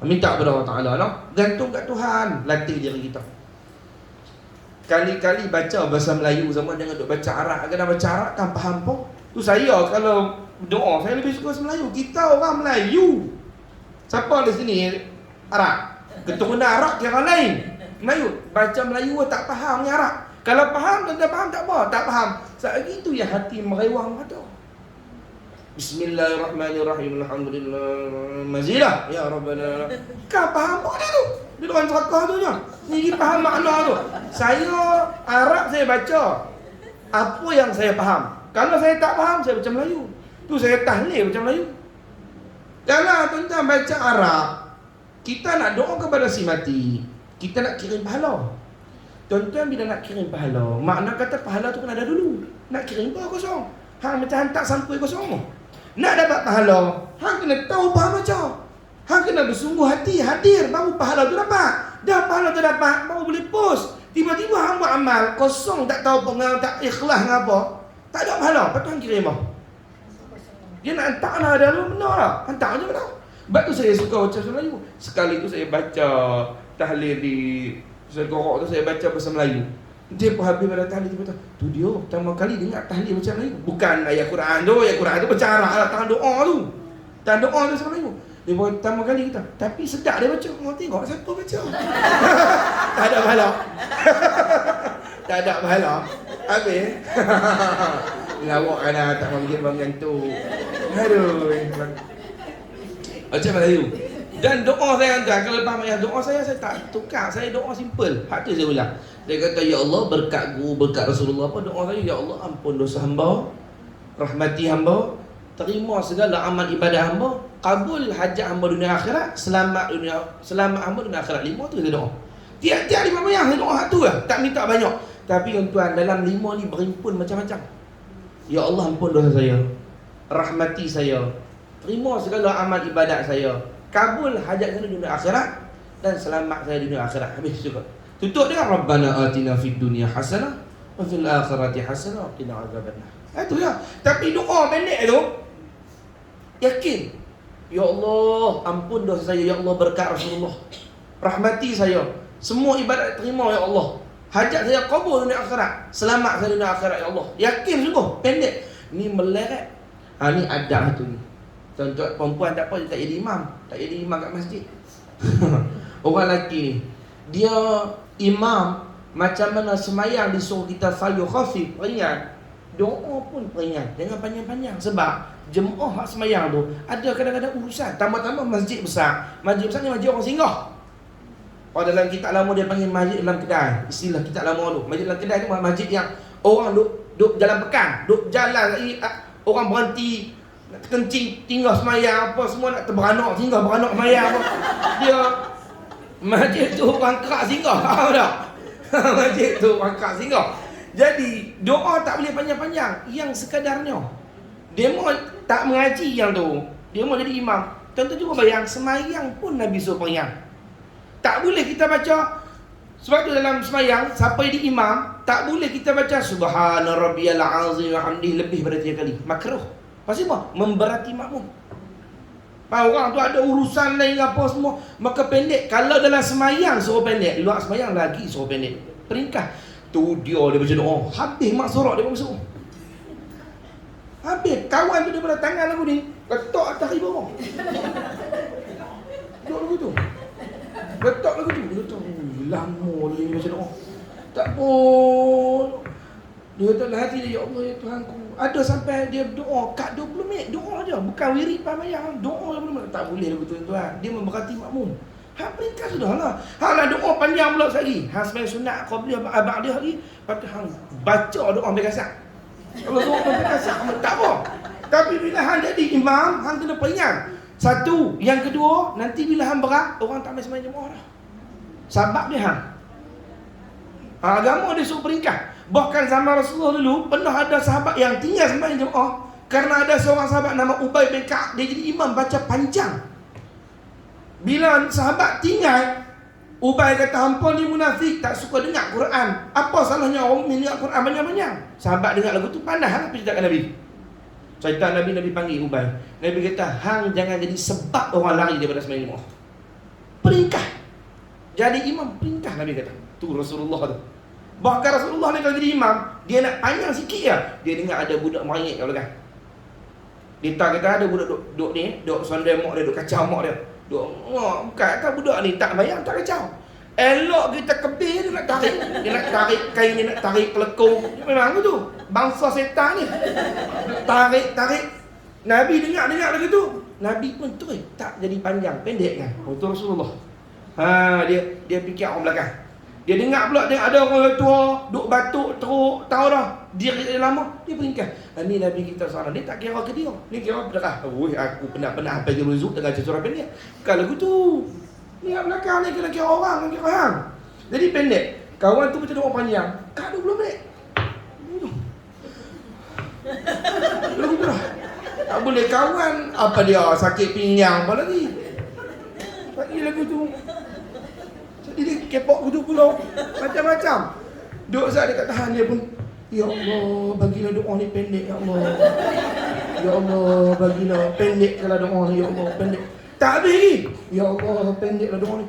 Speaker 2: Minta kepada Allah Ta'ala lah. Gantung kat Tuhan, latih diri kita. Kali-kali baca bahasa Melayu sama dengan duk baca Arab. Kadang baca Arab kan faham pun. Tu saya kalau doa, saya lebih suka bahasa Melayu. Kita orang Melayu. Siapa di sini Arab? Keturunan Arab kira lain. Melayu, baca Melayu tak faham ni Arab. Kalau faham, tak faham tak apa, tak faham. Saat itu ya hati merewang ada. Bismillahirrahmanirrahim. Alhamdulillah. Mazilah ya Rabbana. Kau faham apa dia tu? Dia orang cakap tu je. Ni faham makna tu. Saya Arab saya baca apa yang saya faham. Kalau saya tak faham, saya baca Melayu. Tu saya tahlil baca Melayu. Kalau tuan-tuan baca Arab, kita nak doa kepada si mati, kita nak kirim pahala. Tuan-tuan bila nak kirim pahala, makna kata pahala tu kena ada dulu. Nak kirim apa kosong? Hang macam hantar sampai kosong. Nak dapat pahala, hang kena tahu faham baca. Hang kena bersungguh hati hadir, baru pahala tu dapat. Dah pahala tu dapat, baru boleh post. Tiba-tiba hang buat amal kosong, tak tahu pengal, tak ikhlas dengan apa, tak ada pahala. Lepas tu hang kirim apa? Dia nak hantar lah, ada benar lah, hantar je benar. Sebab tu saya suka baca bahasa Melayu. Sekali tu saya baca tahlil di Segorok tu, saya baca bahasa Melayu. Dia pun habis pada tahlil tu, tu dia pertama kali dengar tahlil macam Melayu. Bukan ayat Quran tu baca Arab lah, tangan doa tu. Tangan doa tu bahasa Melayu. Dia pun pertama kali kita, tapi sedap dia baca. Orang tengok siapa baca. Tak ada pahala. Tak ada pahala. Habis. Lawak kan lah, tak mahu bangun tu. Aduh. Macam Melayu. Dan doa saya tuan, kalau lepas ayat doa saya tak tukar. Saya doa simple. Hak tu saya ulang. Dia kata, ya Allah, berkat guru, berkat Rasulullah apa, doa saya, ya Allah, ampun dosa hamba, rahmati hamba, terima segala amal ibadah hamba, kabul hajat hamba dunia akhirat, selamat hamba dunia akhirat. 5 tu saya doa. Tiap-tiap 5 bayang saya doa hak tu lah. Tak minta banyak. Tapi tuan, dalam 5 ni berimpun macam-macam. Ya Allah, ampun dosa saya, rahmati saya, terima segala amal ibadat saya, kabul hajat saya dunia akhirat, dan selamat saya dunia akhirat. Habis juga. Tutup dengan Rabbana atina fid dunya hasanah wa fil akhirati hasanah wa qina azabannar. Itu ya. Tapi doa pendek tu yakin. Ya Allah, ampun dosa saya. Ya Allah, berkat Rasulullah. Rahmati saya. Semua ibadat terima ya Allah. Hajat saya kabul dunia akhirat. Selamat saya dunia akhirat ya Allah. Yakin sungguh, pendek. Ni meleret. Ni adab tu ni. Tuan-tuan perempuan tak apa, dia tak jadi imam. Tak jadi imam kat masjid. Orang lelaki ni, dia imam, macam mana semayang disuruh kita sayu khafif, ringan. Doa pun ringan, jangan panjang-panjang. Sebab jemaah hak semayang tu ada kadang-kadang urusan. Tambah-tambah masjid besar. Masjid besar ni masjid orang singgah. Kalau dalam kitab lama dia panggil masjid dalam kedai. Istilah kitab lama tu. Masjid dalam kedai tu masjid yang orang duk jalan pekan, duk jalan, orang berhenti nak kencing, tinggal semayang apa semua, nak terberanak, tinggal beranak semayang apa. Dia masjid tu orang kerak singgah. Faham tak? Masjid tu orang kerak singgah. Jadi doa tak boleh panjang-panjang, yang sekadarnya. Dia mau tak mengaji yang tu, dia mau jadi imam. Tuan-tuan cuba bayang, semayang pun Nabi suruh panjang. Tak boleh kita baca. Sebab tu dalam semayang, siapa jadi imam, tak boleh kita baca Subhana rabbiyal azim wa hamdihi lebih daripada 3 kali. Makruh. Pasal apa? Memberati makmum. Orang tu ada urusan lain apa semua, maka pendek. Kalau dalam semayang suruh pendek, luar semayang lagi suruh pendek. Peringkat. Tu dia baca doa. Habis mak sorak dia masuk. Habis kawan tu daripada tangan aku ni ketok atas riba orang. Duduk lagu tu. Ketok lagu tu. Dia kata, lama dia baca doa. Tak pun. Dia kata dalam hati dia, ya Allah ya Tuhanku. Ada sampai dia doa kat 20 minit doa je, bukan wirid pamayang, doa 20 minit. Tak boleh lagu tu tuan. Dia memberkati makmum. Hak peringkat sudah lah. Hak lah doa panjang pula sekali. Hak sebagai sunat qabliyah ba'diyah lagi. Lepas hang baca doa sampai kasar. Kalau doa sampai kasar tak apa. Tapi bila hang jadi imam, hang kena peringat. Satu, yang kedua, nanti bila hang berat, orang tak main sembahyang jemaah dah. Sebab dia hang. Agama dia suruh peringkat. Bahkan zaman Rasulullah dulu pernah ada sahabat yang tinggal sembahyang jemaah kerana ada seorang sahabat nama Ubay bin Ka'ab, dia jadi imam baca panjang. Bila sahabat tinggal, Ubay kata, hampa ni munafik, tak suka dengar Quran. Apa salahnya orang dengar Quran banyak-banyak? Sahabat dengar lagu tu, pandai apa ceritakan Nabi. Cerita Nabi panggil Ubay. Nabi kata, hang jangan jadi sebab orang lari daripada sembahyang jemaah. Peringkat. Jadi imam peringkat, Nabi kata. Tu Rasulullah tu. Bahkan Rasulullah ni kalau jadi imam, dia nak panjang sikit je, dia dengar ada budak merengek kat belakang. Dia tak kata ada budak duk ni, duk sondai mak dia, duk kacau mak dia. Duk, bukan kata budak ni tak bayang, tak kacau. Elok kita kebir, dia nak tarik. Dia nak tarik kain, dia nak tarik pelekung. Memang tu, bangsa setan ni. Tarik. Nabi dengar lagi tu. Nabi pun terus tak jadi panjang, pendek kan. Itu Rasulullah. Dia fikir orang belakang. Dia dengar pula ada orang tua duk batuk teruk, tahu dah. Dia lama, dia peringkat. Ni Nabi kita seorang, dia tak kira ke dia. Ni kira berkah. Aku pernah hafal ruzuk dengan surah pendek. Kalau gitu, ni kat belakang ni kira orang, kira hang. Jadi pendek. Kawan tu baca doa panjang, kat 20 minit. Lagu tu dah. Tak boleh kawan, apa dia sakit pinggang apa lagi. Lagi lagu tu. Dia kepok gitu pula. Macam-macam. Duk saat dia tak tahan, dia pun, ya Allah, bagilah doa ni pendek, ya Allah. Ya Allah, bagilah pendeklah doa ni, ya Allah, pendek. Tak habis lagi. Ya Allah, pendeklah doa ni.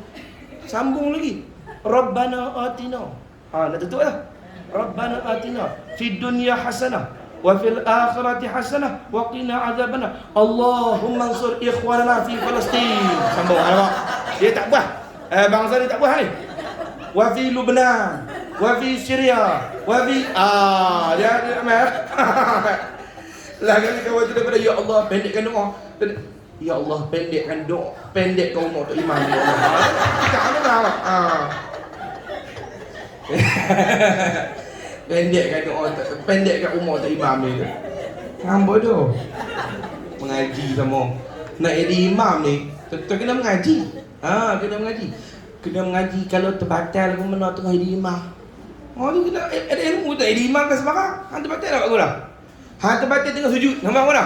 Speaker 2: Sambung lagi. Rabbana atina. Nak tutup dah. Rabbana atina fid dunya hasanah wa fil akhirati hasanah wa qina azabannar. Allahumma ansur ikhwanana fi Palestin. Sambung. Nampak? Dia tak buat. Bangsa ni tak buat ni. Wa fi Lubnan, wa fi Syria, wa fi dia mer. Lah kali kawan tu daripada ya Allah pendekkan doa. Ya Allah pendekkan doa, pendekkan umur tu imam ya Allah. Kita ada dah. Pendekkan doa, pendekkan umur tu imam ni. Hang bodoh. Mengaji sama. Nak jadi imam ni, tentu kena mengaji. Kena mengaji. Kena mengaji kalau terbatal pun mana tengah jadi imam. Ni kena ada ilmu tak jadi imam kan sembarang. Hang terbatal tak buat. Hang terbatal tengah sujud, nampak mana?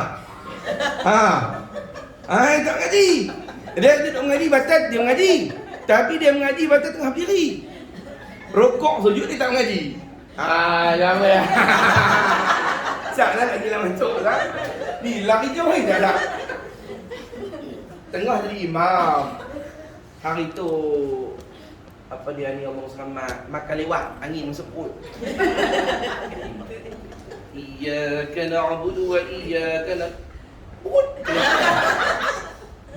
Speaker 2: Tak mengaji. Dia tak mengaji batal, dia mengaji. Tapi dia mengaji batal tengah berdiri. Rokok sujud dia tak mengaji. Jangan ya. Saklah lagi lah masuk lah. Ni lari jauh ni tak ada. Tengah jadi imam. Hari tu apa dia ni Allah selamat makan lewat angin masuk perut. Iyyaka na'budu wa iyyaka nasta'in.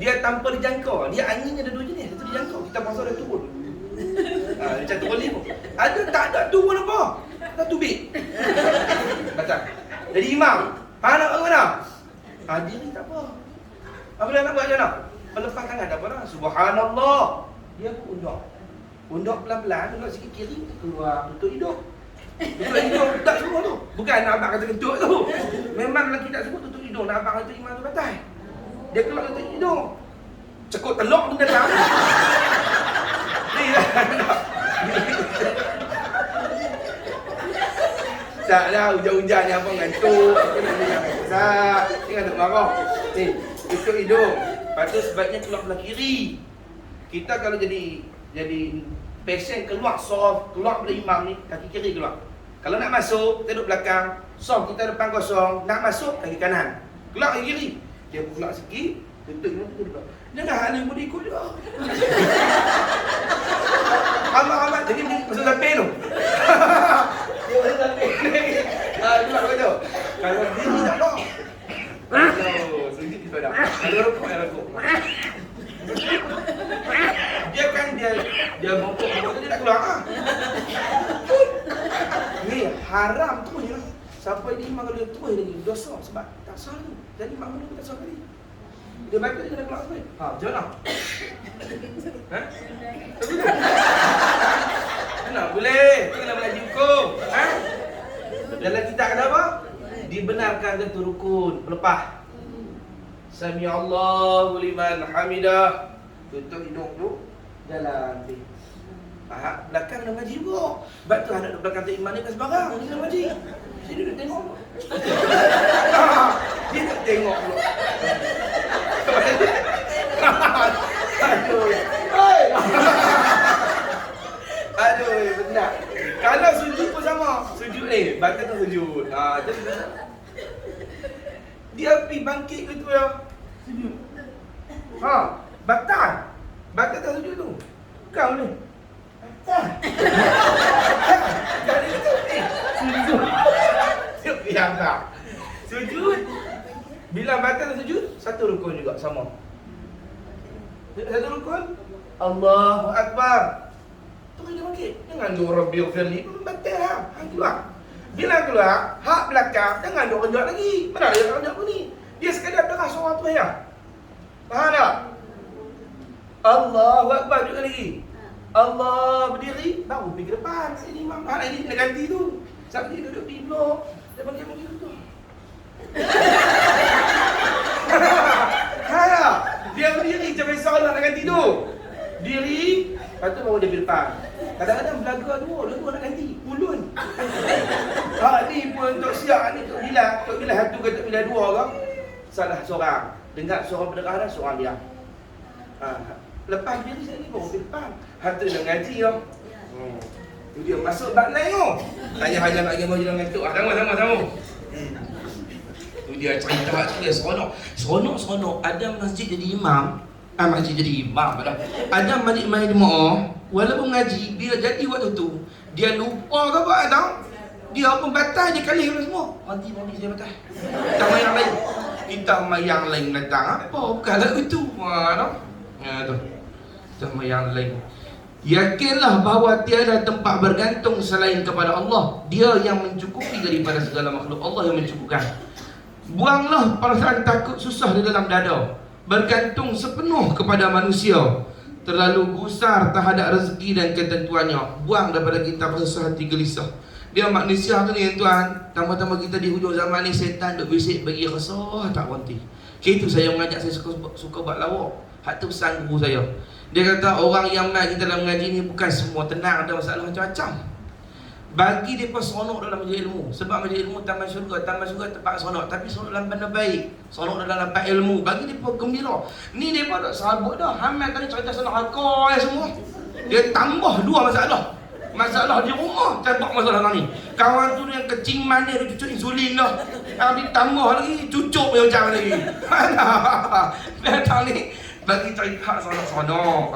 Speaker 2: Dia tanpa dijangkau. Dia anginnya ada dua jenis. Satu dijangkau, kita puasa dia turun. Macam turun ni pun. Ada tak ada turun apa? Tak tubik. Baca. Jadi imam. Nak ke mana? Dia ni tak apa. Apa dia nak buat macam mana? Melepas tangan tak apa dah. Subhanallah. Dia pun undak. Undak pelan-pelan, undak sikit kiri, keluar, tutup hidung. Tutup hidung, tak semua tu. Bukan nak abang kata kentut tu. Memang lelaki tak semua tutup hidung. Nak abang kata imam tu batal. Dia keluar tutup hidung. Cekut telok tu datang. Ni lah. Tak lah, hujan-hujan ni abang ngantuk. Apa nak dia yang besar. Jangan tak marah. Ni, tutup hidung. Lepas tu sebaiknya keluar belah kiri. Kita kalau jadi pasien keluar soft, keluar pada imam ni, kaki kiri keluar. Kalau nak masuk, kita duduk belakang. Soft kita depan kosong. Nak masuk, kaki kanan. Keluar kaki kiri. Dia keluar sikit, tutup hidung. Jangan hal yang boleh ikut juga. Amat-amat. Jadi masuk sampai tu. Dia masuk sampai. Keluar kata. Kalau dia ni tak nak. Sujud kita dah. Ada rokok, ada rokok. Dia kan dia mokok dia tak keluar ah. Ni haram tu je. Sampai dia imam kalau dia terus lagi dosa sebab tak sah tu. Jadi mak menung tak sah tadi. Dia baca dia nak keluar sampai. Macam mana? Mana boleh? Kena belajar hukum. Dalam kitab kata apa? Dibenarkan satu rukun pelepah. Sami Allahu liman hamidah. Tutup hidung tu, jalan pergi. Belakang kena ngaji juga. Sebab tu anak belakang tu imam ni kan sebarang. Dia kena ngaji. Jadi dia tengok. Dia tak tengok pula. Aduh. Aduh, benar. Kalau sujud pun sama. Sujud ni, belakang tu sujud. Dia pergi bangkit ke tu ya. Sujud. Batal. Batal tak sujud tu. Kau ni. Batal. Jadi tu sujud. Siap tak? Sujud. Bila batal tak sujud, satu rukun juga sama. Satu rukun. Allahu Akbar. Tu dia bangkit. Jangan doa Rabbil Firli pun batal lah. Keluar. Bila keluar, hak belakang, jangan duk renjak lagi. Mana dia tak renjak pun ni? Dia sekadar dengar suara tu ya. Faham tak? Allahu Akbar juga lagi. Allah berdiri, baru pergi ke depan. Ini imam. Ini kena ganti tu. Siapa dia duduk di blok. Dia bagi tu. Dia berdiri macam biasa Allah nak ganti tu. Diri, lepas tu baru dia pergi depan. Kadang-kadang belaga dua nak ganti. Ulun. Ni pun untuk siap ni, Tok Bilal satu ke Tok Bilal dua ke. Salah seorang. Dengar suara pendengar dah, seorang diam. Lepas diri saya ni baru pergi depan. Hantu nak ngaji lah. Tu dia masuk bak lain tu. Saya hanya nak pergi majlis dengan Tok. Sama. Tu dia cerita tu dia seronok. Ada masjid jadi imam. Masjid jadi imam dah. Ada majlis main jemaah. Walaupun ngaji, bila jadi waktu tu, dia lupa ke apa tau? Dia pun batal, dia kalih semua. Nanti saya batal. Kita mayang lain. Kita mayang lain datang apa? Bukan lagu tu. Tu. Kita mayang lain. Yakinlah bahawa tiada tempat bergantung selain kepada Allah. Dia yang mencukupi daripada segala makhluk. Allah yang mencukupkan. Buanglah perasaan takut susah di dalam dada. Bergantung sepenuh kepada manusia. Terlalu gusar terhadap rezeki dan ketentuannya. Buang daripada kita rasa hati gelisah. Dia manusia tu ni tuan. Tambah-tambah kita di hujung zaman ni, setan duk bisik bagi rasa tak berhenti. Itu saya mengajak, saya suka buat lawak. Hak tu pesan guru saya. Dia kata orang yang mai kita dalam mengaji ni bukan semua tenang, ada masalah macam-macam. Bagi mereka seronok dalam majlis ilmu. Sebab majlis ilmu taman syurga tempat seronok. Tapi seronok dalam benda baik. Seronok dalam dapat ilmu. Bagi mereka gembira. Ni mereka tak sabut dah. Hamil tadi cerita senang hakar semua. Dia tambah dua masalah. Masalah di rumah, cabak masalah ni. Kawan tu yang kecing manis, dia cucuk insulin dah. Dia tambah lagi, cucuk yang macam lagi. Mana? Datang ni, Bagi cari hak sonok-sonok.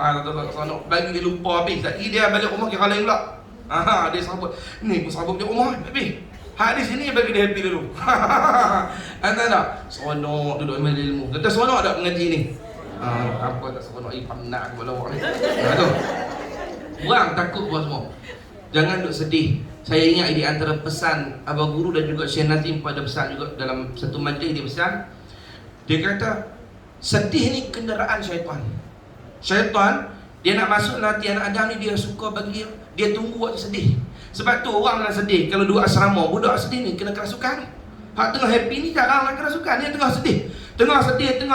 Speaker 2: Sonok. Bagi dia lupa habis. Lagi dia balik rumah kira lain pula. Dia serabut. Ni pun serabut balik rumah habis. Hak di sini bagi dia happy dulu. Anda tak? Sonok duduk ambil ilmu. Kata sonok tak mengaji ni? Apa tak sonok ni penat aku lawak ni. Tu. Buang takut buat semua. Jangan duk sedih. Saya ingat di antara pesan Abah Guru dan juga Syekh Nazim pada pesan juga dalam satu majlis dia pesan. Dia kata, sedih ni kenderaan syaitan. Syaitan, dia nak masuk hati anak Adam ni, dia suka bagi dia tunggu waktu sedih. Sebab tu orang nak sedih. Kalau duduk asrama, budak sedih ni kena kerasukan. Hak tengah happy ni jarang nak kerasukan. Dia tengah sedih, tengah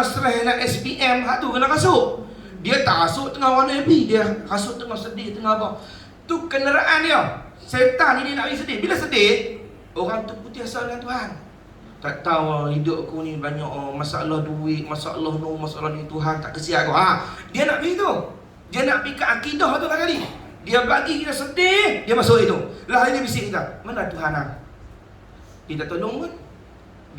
Speaker 2: stres nak SPM, hak tu kena rasuk. Dia tak rasuk tengah warna happy, dia rasuk tengah sedih, tengah apa. Tu kenderaan dia. Syaitan ni dia nak bagi sedih. Bila sedih, orang tu putih asal dengan Tuhan. Tak tahu hidup aku ni banyak masalah duit, masalah ni Tuhan tak kesian aku. Dia nak pergi tu. Dia nak pergi ke akidah tu lah kali. Dia bagi kita sedih, dia masuk itu. Lah ini bisik kita. Mana Tuhan nak? Kita tolong kan?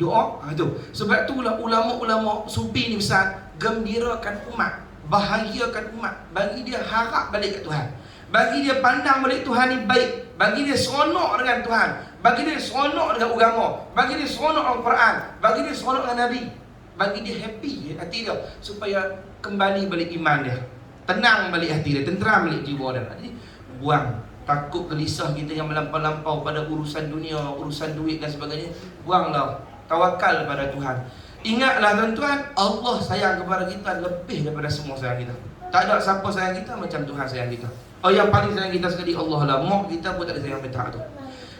Speaker 2: Doa. Tu. Sebab tu lah ulama-ulama sufi ni besar gembirakan umat, bahagiakan umat, bagi dia harap balik ke Tuhan. Bagi dia pandang balik Tuhan ni baik. Bagi dia seronok dengan Tuhan. Bagi dia seronok dengan agama. Bagi dia seronok dengan Al-Quran. Bagi dia seronok dengan Nabi. Bagi dia happy hati dia. Supaya kembali balik iman dia. Tenang balik hati dia. Tenteram balik jiwa dia. Jadi buang takut gelisah kita yang melampau-lampau pada urusan dunia, urusan duit dan sebagainya. Buanglah. Tawakal pada Tuhan. Ingatlah tuan-tuan, Allah sayang kepada kita lebih daripada semua sayang kita. Tak ada siapa sayang kita macam Tuhan sayang kita. Yang paling sayang kita sekali Allah lah. Mak kita pun tak ada sayang petak tu.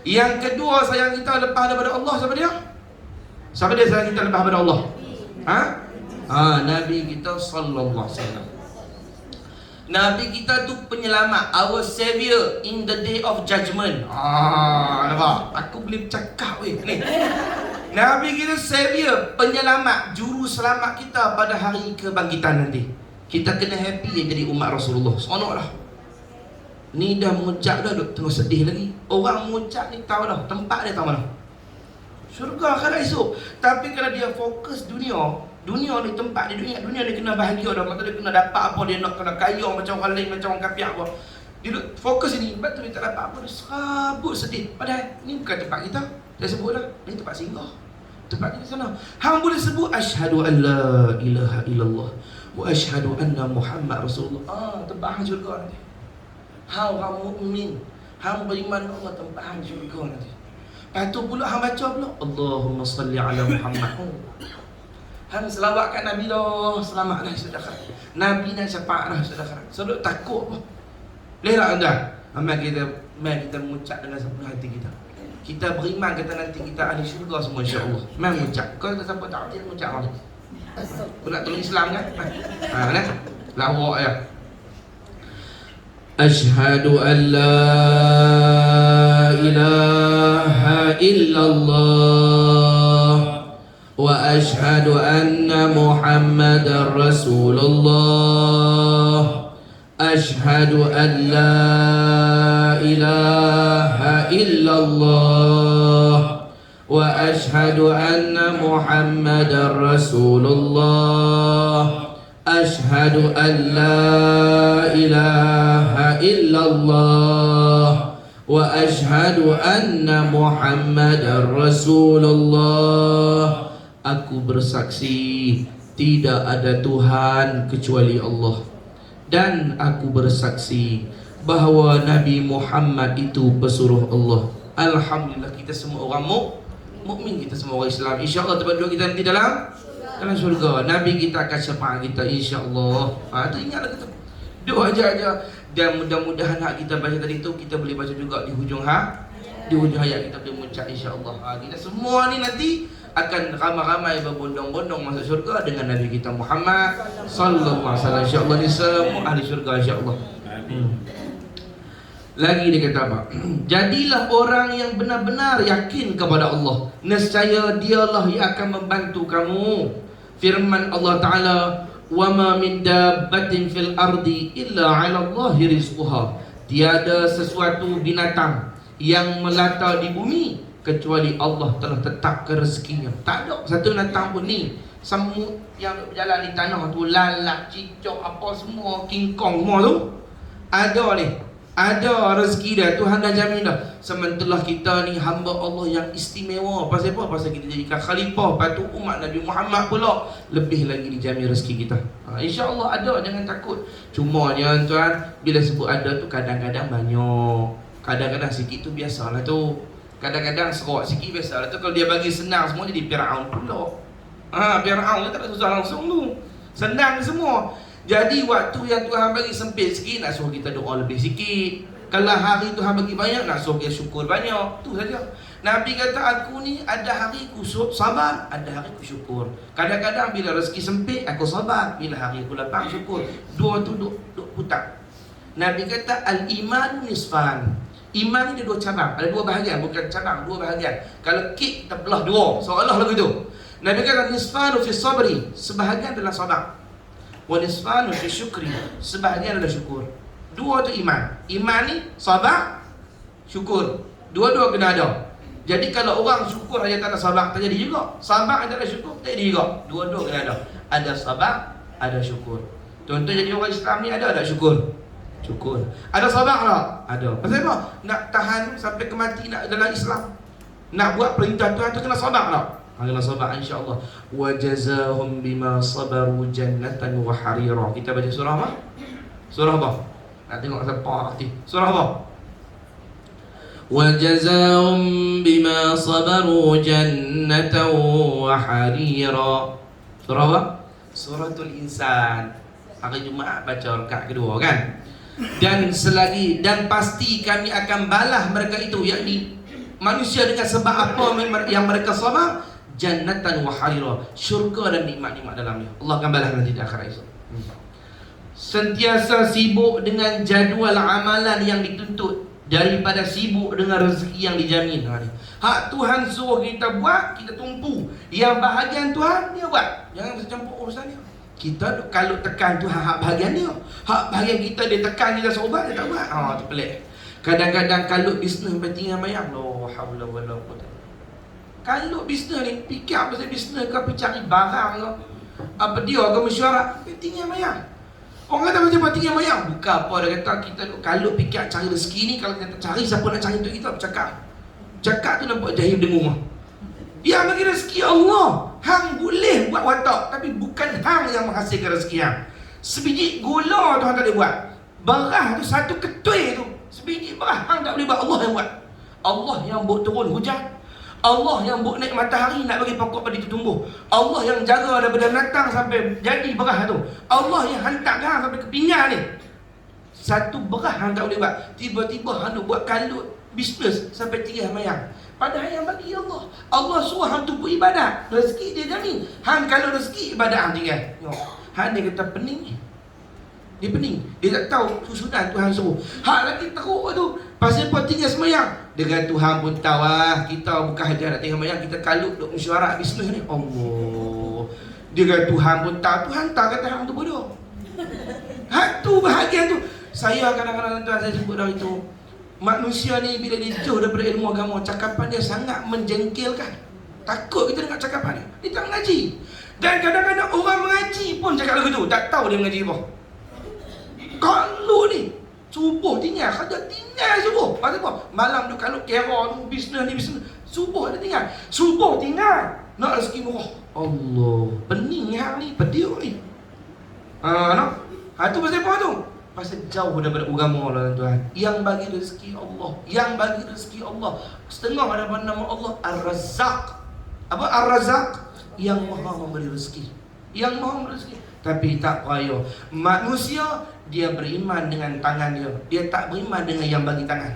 Speaker 2: Yang kedua sayang kita lepas daripada Allah, siapa dia? Siapa dia sayang kita lepas daripada Allah? Nabi kita sallallahu alaihi wasallam. Nabi kita tu penyelamat, our savior in the day of judgment. Nampak? Aku boleh bercakap weh ni. Nabi kita savior, penyelamat, juru selamat kita pada hari kebangkitan nanti. Kita kena happy jadi umat Rasulullah. Seronoklah. Ni dah mengucap dah, duk tengah sedih lagi. Orang mengucap ni tahu dah, tempat dia tahu mana. Syurga akhirat esok. Tapi kalau dia fokus dunia ni tempat dia, dunia dia kena bahagia dah. Maka dia kena dapat apa dia nak, kena kaya macam orang lain, macam orang kafir apa. Dia duk fokus ni, betul dia tak dapat apa, dia serabut sedih. Padahal ni bukan tempat kita. Saya sebut dah, ni tempat singgah. Tempat kita sana. Hang boleh sebut asyhadu an la ilaha illallah wa asyhadu anna Muhammad Rasulullah. Tempat hang syurga nanti. Hang orang mukmin, hang beriman Allah, tempat hang syurga nanti. Lepas tu pula hang baca pula Allahumma salli ala Muhammad. Hang selawatkan Nabi dah, selamat dah sudah akhirat. Nabi dah syafaat dah sudah akhirat. Sebab takut apa? Boleh tak anda? Mari kita mengucap dengan sepenuh hati kita. Kita beriman kata nanti kita ahli syurga semua insya-Allah. Mari mengucap. Kau tak siapa tak dia mengucap mari. Kau nak tolong Islam kan? Mana? Lawak ya. Asyhadu an la ilaha illallah wa asyhadu anna Muhammadar Rasulullah. Asyhadu an la ilaha illallah wa asyhadu anna Muhammadar Rasulullah. Asyhadu an la ilaha illallah wa asyhadu anna Muhammadar Rasulullah. Aku bersaksi tidak ada Tuhan kecuali Allah, dan aku bersaksi bahawa Nabi Muhammad itu pesuruh Allah. Alhamdulillah, kita semua orang mukmin, kita semua orang Islam. InsyaAllah tempat duduk kita nanti dalam syurga. Nabi kita akan syafaat kita insya-Allah. Tu ingatlah kita. Doa aja. Dan mudah-mudahan hak kita baca tadi tu kita boleh baca juga di hujung hayat kita boleh mengucap insya-Allah. Kita semua ni nanti akan ramai-ramai berbondong-bondong masuk syurga dengan Nabi kita Muhammad sallallahu alaihi wasallam. Insya-Allah ni semua ahli syurga insya-Allah. Lagi dia kata apa? Jadilah orang yang benar-benar yakin kepada Allah. Nescaya dialah yang akan membantu kamu. Firman Allah Ta'ala, wa ma min dabbatin fil ardi illa 'ala Allahi rizquha. Tiada sesuatu binatang yang melata di bumi kecuali Allah telah tetapkan rezekinya. Tak ada satu binatang pun ni semut yang berjalan di tanah tu, lalat, cicak, apa semua, king kong semua tu ada ni. Ada rezeki dah, Tuhan dah jamin dah. Sementara kita ni hamba Allah yang istimewa. Pasal apa? Pasal kita jadikan khalifah, patu umat Nabi Muhammad pula, lebih lagi dijamin rezeki kita. InsyaAllah ada, jangan takut. Cumanya tuan, bila sebut ada tu kadang-kadang banyak, kadang-kadang sikit tu biasalah tu. Kadang-kadang serak sikit biasalah tu. Kalau dia bagi senang semua, jadi Fir'aun pula. Fir'aun tak ada susah langsung tu, senang semua. Jadi waktu yang Tuhan bagi sempit sikit, nak suruh kita doa lebih sikit. Kalau hari Tuhan bagi banyak, nak suruh kita syukur banyak. Tu saja. Nabi kata, aku ni ada hari aku sabar, ada hari aku syukur. Kadang-kadang bila rezeki sempit, aku sabar. Bila hari aku lapang, syukur. Dua tu duk putar. Nabi kata, al-iman nisfan. Iman ni ada dua cabang, ada dua bahagian. Bukan cabang, dua bahagian. Kalau kek kita belah dua, seolah lagu tu. Nabi kata, nisfanu fi sabri. Sebahagian adalah sabar, wa nisfanu fi syukri. Sebahagian adalah syukur. Dua tu iman. Iman ni sabar, syukur. Dua-dua kena ada. Jadi kalau orang syukur hanya tak ada sabar, tak jadi juga. Sabar tak ada syukur, tak jadi juga. Dua-dua kena ada. Ada sabar, ada syukur. Contoh jadi orang Islam ni ada tak syukur? Syukur. Ada sabar tak? Ada. Pasal apa? Nak tahan sampai ke mati nak dalam Islam, nak buat perintah Tuhan tu kena sabar tak? Kena sabar, insya-Allah. Wa jazahum bima sabaru jannatan wa harira. Kita baca surah apa? Surah apa? Nak tengok siapa arti. Surah apa? Wa jazahum bima sabaru jannatan wa harira. Surah apa? Suratul Insan. Hari Jumaat baca rakaat kedua kan? Dan selagi, dan pasti kami akan balas mereka itu, yakni manusia, dengan sebab apa yang mereka sabar, jannatan wa harira, syurga dan nikmat-nikmat dalamnya. Allah akan balas nanti di akhirat esok. Sentiasa sibuk dengan jadual amalan yang dituntut daripada sibuk dengan rezeki yang dijamin. Hak Tuhan suruh kita buat, kita tumpu. Yang bahagian Tuhan, dia buat. Jangan bercampur urusan dia. Kita kalau tekan Tuhan hak bahagian dia, hak bahagian kita dia tekan, kita suruh buat, dia tak buat. Tu pelik. Kadang-kadang kalau bisnes pentingnya bayang, la haula wala quwwata. Kalau bisnes ni, fikir pasal bisnes ke, pergi cari barang ke, apa dia ke mesyuarat, pentingnya bayang. Orang kata macam pentingnya bayang, bukan apa dia kata. Kita kalau fikir cari rezeki ni, kalau kita cari, siapa nak cari untuk kita, cakap tu nampak jahil dengung. Yang bagi rezeki Allah. Hang boleh buat watak, tapi bukan hang yang menghasilkan rezeki hang. Sebiji gula Tuhan tak boleh buat. Berah tu, satu ketui tu, sebiji berah hang tak boleh buat, Allah yang buat. Allah yang buat turun hujan, Allah yang buat naik matahari nak bagi pokok padi tu tumbuh, Allah yang jaga daripada datang sampai jadi berah tu, Allah yang hantar hang sampai ke pinggan ni. Satu berah hang tak boleh buat. Tiba-tiba hang buat kalut bisnes sampai 3 mayang. Padahal yang bagi Allah. Allah suruh hang tu buat ibadat, rezeki dia jamin. Hang kalau rezeki, ibadat hang tinggal. Hang dia kata pening. Dia pening. Dia tak tahu susunan Tuhan suruh. Hak lagi teruk tu, pasal apa tinggal semayang. Dengan Tuhan pun tahu kita bukan hajar nak tinggal semayang, kita kalut duk mesyuarat bisnes ni. Allah. Dengan Tuhan pun tahu. Tuhan tahu kata hang tu bodoh. Hak tu bahagian tu. Saya kadang-kadang tuan saya sebut dah itu. Manusia ni bila dia jauh daripada ilmu agama, cakapan dia sangat menjengkelkan. Takut kita dengar cakapan dia. Dia tak mengaji. Dan kadang-kadang orang mengaji pun cakap lagu tu, tak tahu dia mengaji apa. Kalau ni subuh tinggal, kerja tinggal subuh. Pasal apa? Malam tu kalau kera tu, bisnes ni bisnes, subuh dia tinggal. Subuh tinggal. Nak rezeki murah. Allah. Pening hang ni, pediuk ni. Tu pasal apa tu? Pasal jauh daripada agama Allah Tuhan. Yang bagi rezeki Allah, yang bagi rezeki Allah. Setengah daripada nama Allah Ar-Razzaq. Apa Ar-Razzaq? Yang maha memberi rezeki. Yang maha memberi rezeki. Tapi tak payah. Manusia dia beriman dengan tangan dia. Dia tak beriman dengan yang bagi tangan.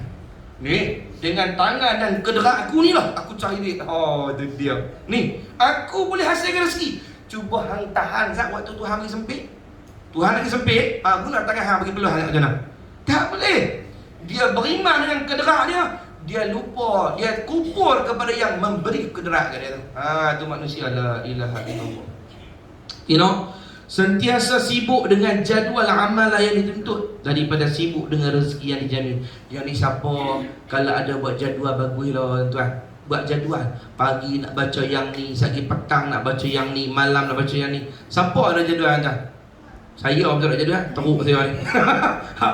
Speaker 2: Ni, dengan tangan dan kederaan aku ni lah aku cari duit. Itu dia. Ni, aku boleh hasilkan rezeki. Cuba hang tahan saat waktu Tuhan bagi sempit. Tuhan lagi sempit, aku nak tangan hang bagi peluh hang macam mana? Tak boleh. Dia beriman dengan kederaan dia, dia lupa, dia kufur kepada yang memberi kederaan kat dia tu. Tu manusia, la ilaha illallah. Sentiasa sibuk dengan jadual amalan yang dituntut daripada sibuk dengan rezeki yang dijamin. Yang ni siapa kalau ada buat jadual bagus lah tuan. buat jadual. Pagi nak baca yang ni, sagi petang nak baca yang ni, malam nak baca yang ni. Siapa ada jadual hantar? Saya betul nak jadual? Teruk saya ni.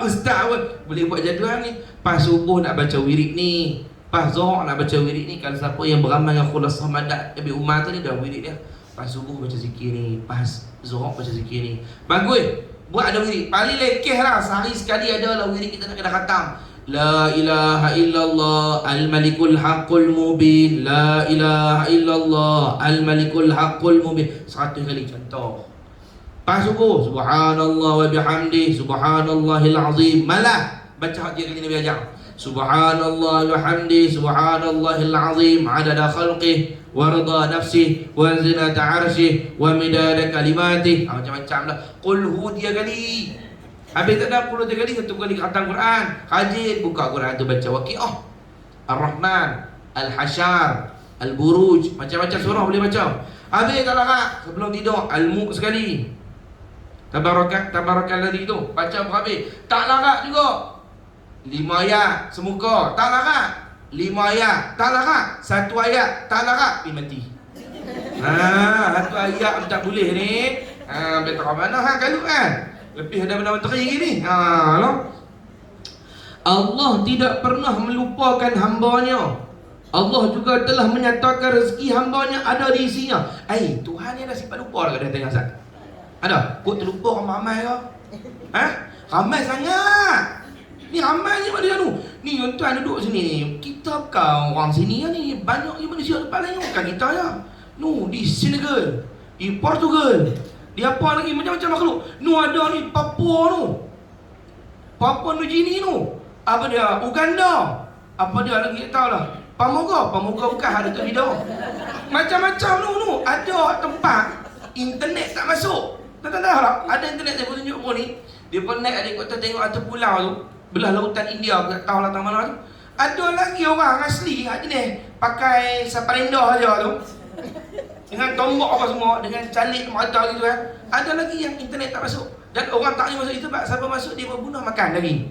Speaker 2: Ustaz pun boleh buat jadual ni. Pas subuh nak baca wirid ni, pas zuhur nak baca wirid ni. Kalau siapa yang beramal dengan Khulasah Madat Nabi Umar tu ni dah wirid dia. Pas subuh baca zikir ni, pas zuhur baca zikir ni. Bagus. Buat ada wirid. Paling lekeh lah, sehari sekali ada lah wirid kita nak kena khatam. La ilaha illallah al-malikul haqqul mubin. La ilaha illallah al-malikul haqqul mubin. 100 kali contoh. Pas subuh, subhanallah wa bihamdi, subhanallahil azim. Malah baca hak dia kali Nabi ajar. Subhanallah wa bihamdi, subhanallahil azim, adada khalqih wa rida nafsih wa zinata arsyih wa midada kalimatih. Macam-macam lah. Qul hu 3 kali. Habis tak ada 10 kali, 1 kali khatam Quran. Rajin buka Quran tu baca Waqiah, Ar-Rahman, Al-Hasyar, Al-Buruj, macam-macam surah boleh baca. Habis tak larat sebelum tidur Al-Mulk sekali. Tabarakal ladzi tu baca habis. Tak larat juga 5 ayat semuka, tak larat 5 ayat, tak larat 1 ayat, tak larat mati. 1 ayat tak boleh ni. Betul mana kalau kan? Lebih ada benda menteri gini. Allah tidak pernah melupakan hambanya. Allah juga telah menyatakan rezeki hambanya ada di isinya. Tuhan ni dah simpan lupa dah tanya Ustaz. Ada? Kok terlupa ramai ke? Ramai sangat. Ni ramai je pada tu. Ni tuan duduk sini. Kita bukan orang sini ni. Banyak ni manusia depan lain. Bukan kita je. Di Senegal, di Portugal, di apa lagi macam-macam makhluk. Ada ni Papua Papua New Guinea apa dia? Uganda. Apa dia lagi tak tahu lah. Pamoga bukan ada tu video. Macam-macam ada tempat internet tak masuk. Tak lah. Ada internet saya pun tunjuk pun ni. Dia pun naik adik kota tengok atas pulau tu, belah lautan India, tak tahu lah tak mana tu. Ada lagi orang asli kat ni pakai saparinda aja tu. Dengan tombok apa semua, dengan calik mata gitu kan. Ada lagi yang internet tak masuk. Dan orang tak boleh masuk itu sebab siapa masuk dia berbunuh makan lagi.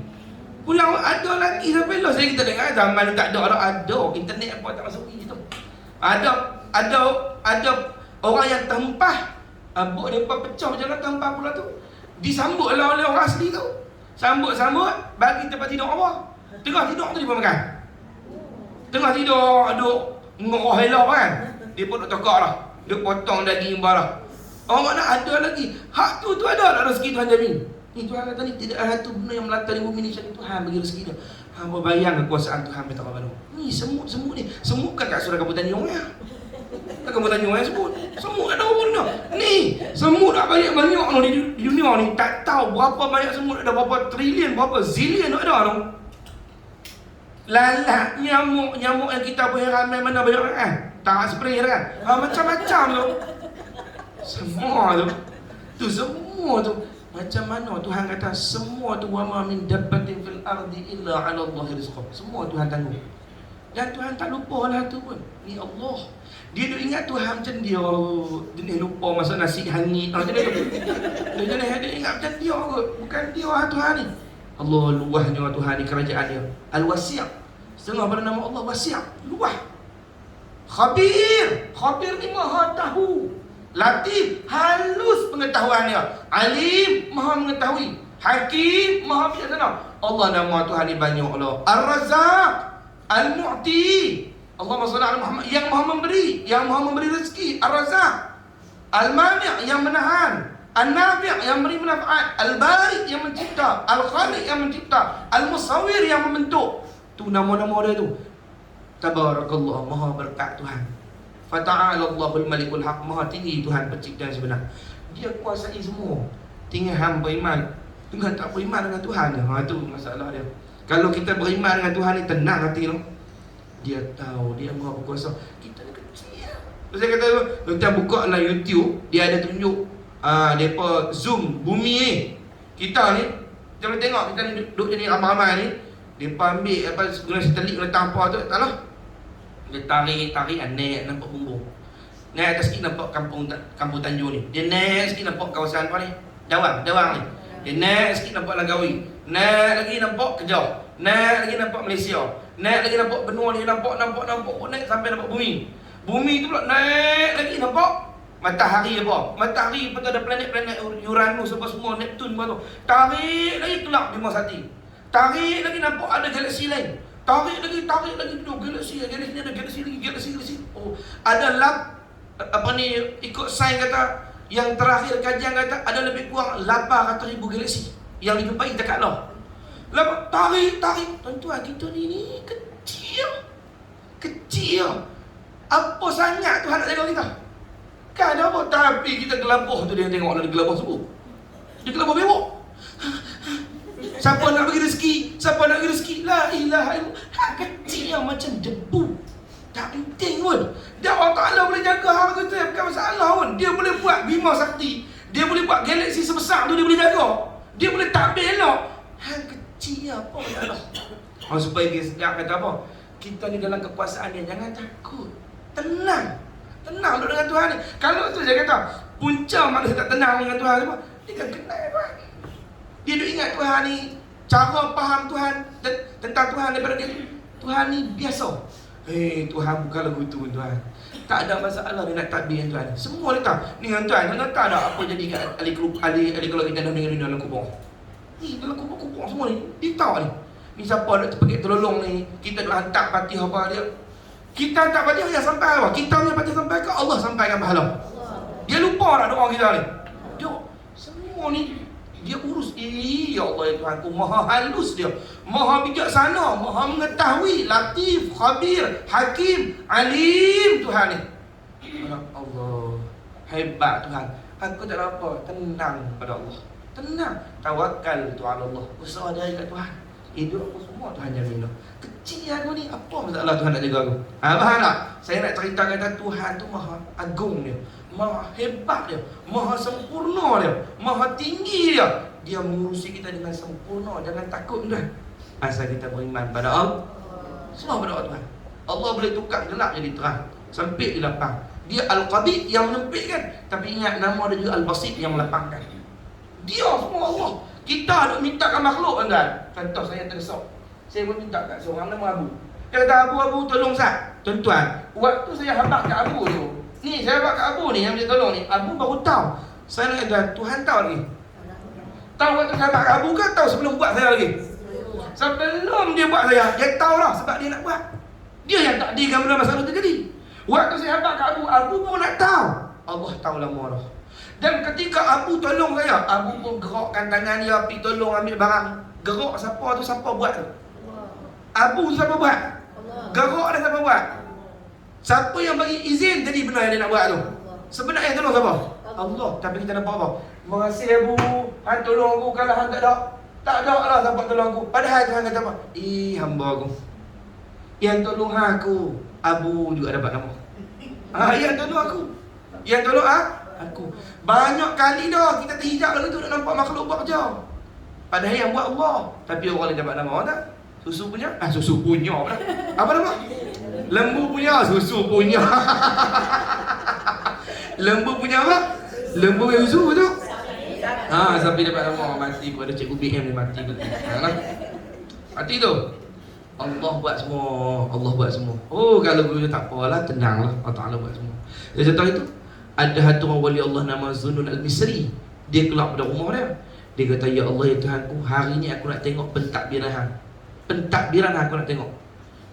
Speaker 2: Pulau ada lagi sampai lah saya kita dengar zaman tak ada internet apa tak masuk gitu. Ada orang yang tempah buk depa pecah macam mana tempah pula tu. Disambutlah oleh orang asli tu. Sambut bagi tempat tidur apa? Tengah tidur tu dia pun makan. Tengah tidur duk ngoroh elok kan. Dia pun duk tokak lah. Dia potong daging barang. Orang nak ada lagi. Hak tu ada tak rezeki Tuhan jamin. Ni Tuhan kata ni tidak ada satu benda yang melata di bumi ni kecuali Tuhan bagi rezeki dia. Hamba bayang kekuasaan Tuhan minta apa ni semut ni. Semut kan kat surah Kampung Tanjung ya. Kampung Tanjung ya sebut. Semut ada apa benda? Ni semut tak banyak di dunia ni. Tak tahu berapa banyak semut ada, berapa trilion, berapa zillion ada tu. Lalat, nyamuk yang kita boleh ramai mana banyak kan? Tak spray kan? Macam-macam tu. Semua tu semua tu. Macam mana Tuhan kata semua tu wa ma min dabbatin fil ardi illa 'ala Allahi rizquh. Semua Tuhan tanggung. Dan Tuhan tak lupa lah tu pun. Ni Allah. Dia duk ingat Tuhan macam dia jenis lupa masuk nasi hangit. Macam dia tu. Dia ingat macam dia kot. Bukan dia lah Tuhan ni. Allah luahnya Tuhan ni kerajaan dia. Al-Wasi'. Setengah pada nama Allah Wasi'. Luah. Khabir ni maha tahu. Latif, halus pengetahuannya. Alim, maha mengetahui. Hakim, maha bijaksana. Allah nama Tuhan ni banyak Allah. Ar-Razzaq, Al-Mu'ti. Allahumma salli ala Muhammad, yang maha memberi rezeki. Ar-Razzaq, Al-Mani', yang menahan. An-Nafi', yang memberi manfaat. Al-Bari', yang mencipta. Al-Khaliq, yang mencipta. Al-Musawwir, yang membentuk. Tu nama-nama dia tu. Tabarakallah, maha berkat Tuhan. Fata'ala Allahul Malikul Haq, maha tinggi Tuhan pencipta yang sebenar. Dia kuasai semua. Tinggal hamba iman. Tengah tak beriman dengan Tuhan. Tu masalah dia. Kalau kita beriman dengan Tuhan ni tenang hati tu. Dia tahu dia maha berkuasa. Kita ni kecil. Terus saya kata kita buka lah YouTube, dia ada tunjuk depa zoom bumi ni. Kita ni jangan tengok kita ni duduk jadi ramai-ramai ni. Depa ambil guna satelit letak apa tu taklah. Dia tarik naik nampak bumbung. Naik atas sikit nampak kampung Tanjung ni. Dia naik sikit nampak kawasan apa ni? Dawang ni. Dia naik sikit nampak Langkawi. Naik lagi nampak Kedah. Naik lagi nampak Malaysia. Naik lagi nampak benua ni, nampak naik sampai nampak bumi. Bumi tu pula naik lagi nampak matahari apa? Matahari pun ada planet-planet Uranus apa semua, Neptun apa tu. Tarik lagi kelak Bima Sakti. Tarik lagi nampak ada galaksi lain. Tarik lagi duduk galaksi ni ada galaksi. Oh, ada apa ni, ikut sains kata yang terakhir kajian kata ada lebih kurang 800,000 galaksi yang dijumpai dekat Allah. Tarik. Tuan-tuan, kita ni kecil. Apa sangat Tuhan nak jaga kita? Kan ada apa? Tapi kita gelabah tu, dia tengok ada gelabah semua. Dia gelabah bewok. Siapa nak bagi rezeki? La ilaha illallah. Kecil macam debu. Tak penting pun. Dia Allah Ta'ala boleh jaga hal kita, bukan masalah pun. Dia boleh buat Bima Sakti. Dia boleh buat galaksi sebesar tu, dia boleh jaga. Dia boleh takbir elok. Hang kecil apa ya Allah. Supaya dia sedap kata apa? Kita ni dalam kekuasaan dia, jangan takut. Tenang duduk dengan Tuhan ni. Kalau tu saya kata punca manusia tak tenang dengan Tuhan apa? Dia kan kenal Tuhan. Dia duk ingat Tuhan ni, cara faham Tuhan tentang Tuhan daripada dia. Tuhan ni biasa. Tuhan bukan lagu tu Tuhan. Tak ada masalah dia nak takbir dengan Tuhan. Semua dia tahu. Ni dengan Tuhan, dia tak ada apa jadi kat ahli kalau kita dengan dunia dalam kubur. Ni dalam kubur semua ni, dia tahu ni. Ni siapa nak pergi tolong ni, kita nak hantar Fatihah apa dia. Kita hantar Fatihah yang sampai apa? Kita punya Fatihah sampai ke Allah sampaikan pahala. Dia lupa nak doa kita ni. Dia semua ni dia urus. Ya Allah ya Tuhanku, maha halus dia, maha bijaksana, maha mengetahui, latif, khabir, hakim, alim Tuhan ni. Allah, hebat Tuhan. Aku tak ada apa, tenang pada Allah. Tenang, tawakal tu ala Allah. Usaha dia kat Tuhan. Hidup aku semua Tuhan jamin. Kecil aku ni, apa masalah Tuhan nak jaga aku? Faham tak? Saya nak cerita kata Tuhan tu maha agung dia, maha hebat dia, maha sempurna dia, maha tinggi dia. Dia mengurusi kita dengan sempurna. Jangan takut Tuhan. Asal kita beriman pada Allah, semua pada Allah Tuhan. Allah boleh tukar gelap jadi terang, sempit jadi lapang. Dia Al-Qabid yang menyempitkan, tapi ingat nama dia juga Al-Basit yang melapangkan. Dia semua Allah. Kita duk mintakan makhluk kan. Contoh saya tergesok, saya pun minta kat seorang nama Abu. Dia kata Abu tolong Ustaz. Tuan-tuan, waktu saya habaq kat Abu tu, ni saya habaq kat Abu ni yang dia tolong ni, Abu baru tahu. Saya nak kata Tuhan tahu lagi. Tahu waktu saya habaq kat Abu ke tahu sebelum buat saya lagi? Sebelum dia buat saya, dia tahu lah sebab dia nak buat. Dia yang takdirkan benda masalah terjadi. Waktu saya habaq kat Abu pun nak tahu. Allah tahu lama dah. Dan ketika Abu tolong saya, Abu pun gerakkan tangan dia pergi tolong ambil barang. Gerak siapa buat tu? Abu tu siapa buat? Gerak dia siapa buat? Siapa yang bagi izin tadi benda yang dia nak buat tu? Sebenarnya yang tolong siapa? Allah. Tapi kita nampak apa? Mengasih Abu, hang tolong aku kalau hang tak ada lah siapa tolong aku. Padahal Tuhan kata apa? Hamba aku, yang tolong aku, Abu juga dapat nama. Yang tolong aku, yang tolong aku. Banyak kali dah kita terhijab lalu tu nak nampak makhluk buat kerja, padahal yang buat Allah. Tapi orang lain dapat nama orang tak? Susu punya pula. Apa nama? Lembu punya, susu punya. Lembu punya apa? Lembu yang susu tu. Sampai dapat nama mati pun ada cikgu BM ni mati betul. Mati tu. Allah buat semua. Oh, kalau guru tak apalah, tenanglah. Allah Ta'ala buat semua. Dia contoh itu, ada satu orang wali Allah nama Zunun Al-Misri. Dia keluar pada rumah dia. Dia kata, ya Allah ya Tuhanku, hari ni aku nak tengok pentadbiran aku nak tengok.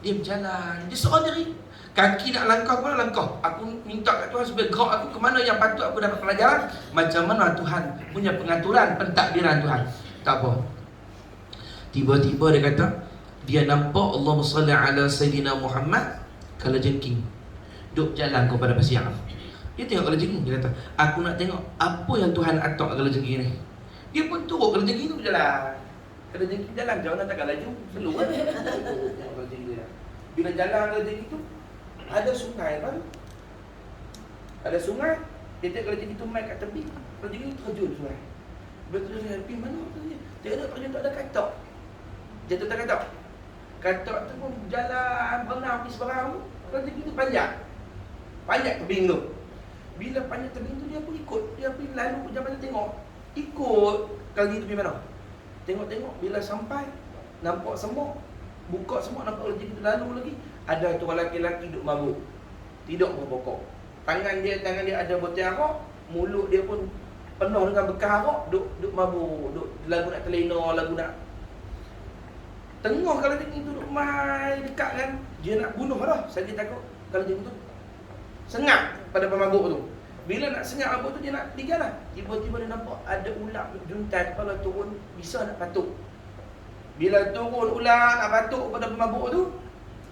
Speaker 2: Dia berjalan, dia seorang diri. Kaki nak langkah pun nak langkah. Aku minta kat Tuhan supaya gerak aku ke mana yang patut aku dapat pelajaran. Macam mana Tuhan punya pengaturan pentadbiran Tuhan. Tak apa. Tiba-tiba dia kata, dia nampak Allahumma salli ala Sayyidina Muhammad kalajengking duk jalan kepada pasir. Dia tengok kalajengking, dia kata, aku nak tengok apa yang Tuhan atok kalajengking ni. Dia pun turut kalajengking tu berjalan. Kalajengking jalan jauh nak tak laju, slow kan. Bila jalan kalajengking tu ada sungai kan. Ada sungai, dia tengok kalajengking tu main kat tepi. Kalajengking terjun sungai. Bila terjun tepi mana tu dia? Dia nak terjun tak ada katak. Dia tak ada katak. Katak tu pun jalan berenang pergi seberang tu. Kalajengking tu panjat tebing tu. Bila panjat tebing tu dia pun ikut. Dia pergi lalu jalan tengok. Ikut kalajengking tu pergi mana. Tengok-tengok bila sampai nampak semua. buka semua nampak lagi. Lalu lagi ada tu orang lelaki duduk mabuk, tidak berpokok. Tangan dia ada botol arak, mulut dia pun penuh dengan bekas arak, duduk mabuk, duduk lagu nak terlena, lagu nak tengah. Kalau dia tu duduk mai dekat kan, dia nak bunuh dah. Saya takut kalau dia tu sengat pada pemabuk tu. Bila nak sengat mabuk tu, dia nak tinggal lah. Tiba-tiba dia nampak ada ular juntai kepala turun, bisa nak patuk. Bila turun ular nak patuk pada pemabuk tu,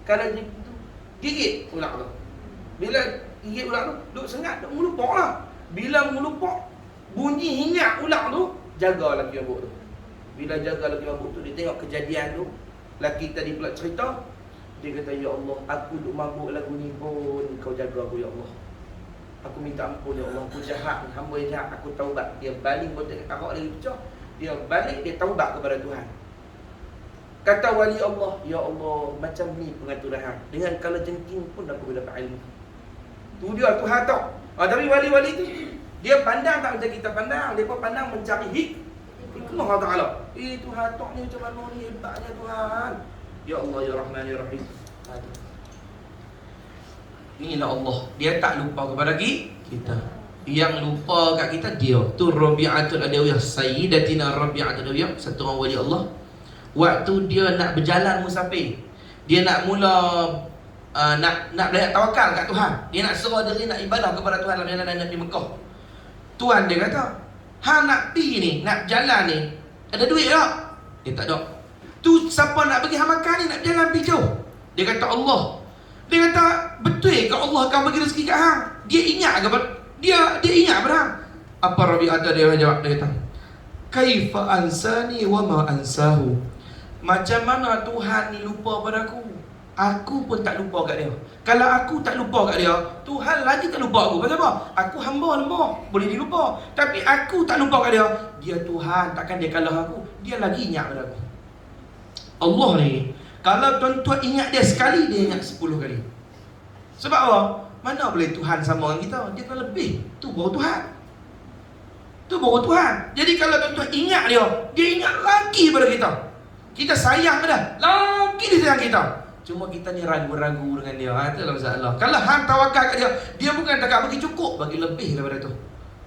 Speaker 2: kalau dia tu gigit ular tu. Bila gigit ular tu, duk sengat, duk melupok lah. Bila melupok, bunyi hingat ular tu, jaga lagi mabuk tu. Bila jaga lagi mabuk tu, dia tengok kejadian tu. Laki tadi pula cerita, dia kata, ya Allah, aku duk mabuk lagu ni pun kau jaga aku, ya Allah. Aku minta ampun, ya Allah, aku jahat, hamba yang jahat, aku taubat. Dia baling botol arak dia pecah, dia balik, dia taubat kepada Tuhan. Kata wali Allah, ya Allah, macam ni pengaturan hang. Dengan kala jengking pun aku boleh dapat ilmu. Tu dia Tuhan tahu. Tapi wali-wali tu, dia pandang tak macam kita pandang. Dia pun pandang mencari hikmah Allah Ta'ala. Tuhan tahu ni macam mana ni, hebatnya Tuhan. Ya Allah, ya Rahman, ya Rahim. Inilah Allah. Dia tak lupa kepada kita. Yang lupa kat kita dia. Tu Rabi'atul Adawiyah, Sayyidatina Rabi'atul Adawiyah, satu orang wali Allah. Waktu dia nak berjalan musafir, dia nak mula nak belajar tawakal kat Tuhan. Dia nak serah diri, nak ibadah kepada Tuhan dalam perjalanan di Mekah. Tuhan dia kata, hang nak pergi ni, nak jalan ni, ada duit tak? Dia tak ada. Tu siapa nak bagi hang makan ni, nak jalan pergi jauh? Dia kata Allah. Dia kata, betul ke Allah akan bagi rezeki kat hang? Dia ingat ke? Dia ingat pada hang? Apa Rabi'ah dia jawab? Dia kata, kaifa ansani wa ma ansahu. Macam mana Tuhan ni lupa pada aku? Aku pun tak lupa kat dia. Kalau aku tak lupa kat dia, Tuhan lagi tak lupa aku. Pasal apa? Aku hamba lemah, boleh dilupa. Tapi aku tak lupa kat dia. Dia Tuhan, takkan dia kalah aku. Dia lagi ingat pada aku. Allah ni, kalau tuan-tuan ingat dia sekali, dia ingat 10 kali. Sebab apa? Mana boleh Tuhan sama dengan kita? Dia kan lebih. Tu baru Tuhan. Tu baru Tuhan. Jadi kalau tuan-tuan ingat dia ingat lagi pada kita. Kita sayang dah, lagi dia sayang kita. Cuma kita ni ragu-ragu dengan dia. Itulah masalah. Kalau hang tawakal kat dia bukan tak bagi cukup, bagi lebih daripada tu.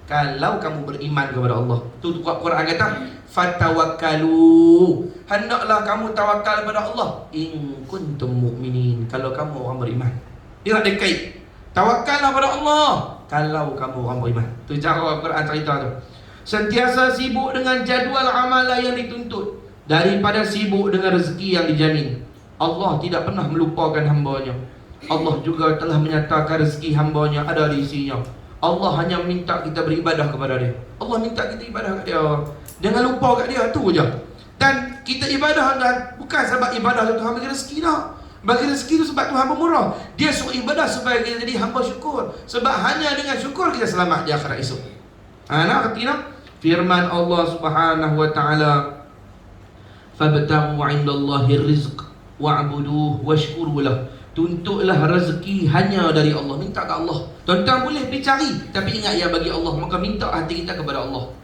Speaker 2: Kalau kamu beriman kepada Allah. Tu Quran kata, fatawakkalu. Hendaklah kamu tawakal kepada Allah in kuntum mu'minin. Kalau kamu orang beriman. Dia nak dekait. Tawakallah pada Allah kalau kamu orang beriman. Tu cara Quran cerita tu. Sentiasa sibuk dengan jadual amalan yang dituntut daripada sibuk dengan rezeki yang dijamin. Allah tidak pernah melupakan hamba-Nya. Allah juga telah menyatakan rezeki hamba-Nya ada di isinya. Allah hanya minta kita beribadah kepada dia. Allah minta kita ibadah kat dia. Jangan lupa kat dia, tu je. Dan kita ibadah bukan sebab ibadah tu Tuhan bagi rezeki dah. Bagi rezeki tu sebab Tuhan pemurah. Dia suruh ibadah supaya kita jadi hamba syukur. Sebab hanya dengan syukur kita selamat di akhirat esok. Nak kata nak? Firman Allah Subhanahu wa taala, fabtaghu 'indallahi rizq wa'buduhu washkuru lahu. Tuntutlah rezeki hanya dari Allah. Minta ke Allah. Tuan-tuan boleh pergi cari, tapi ingat yang bagi Allah. Maka minta hati kita kepada Allah,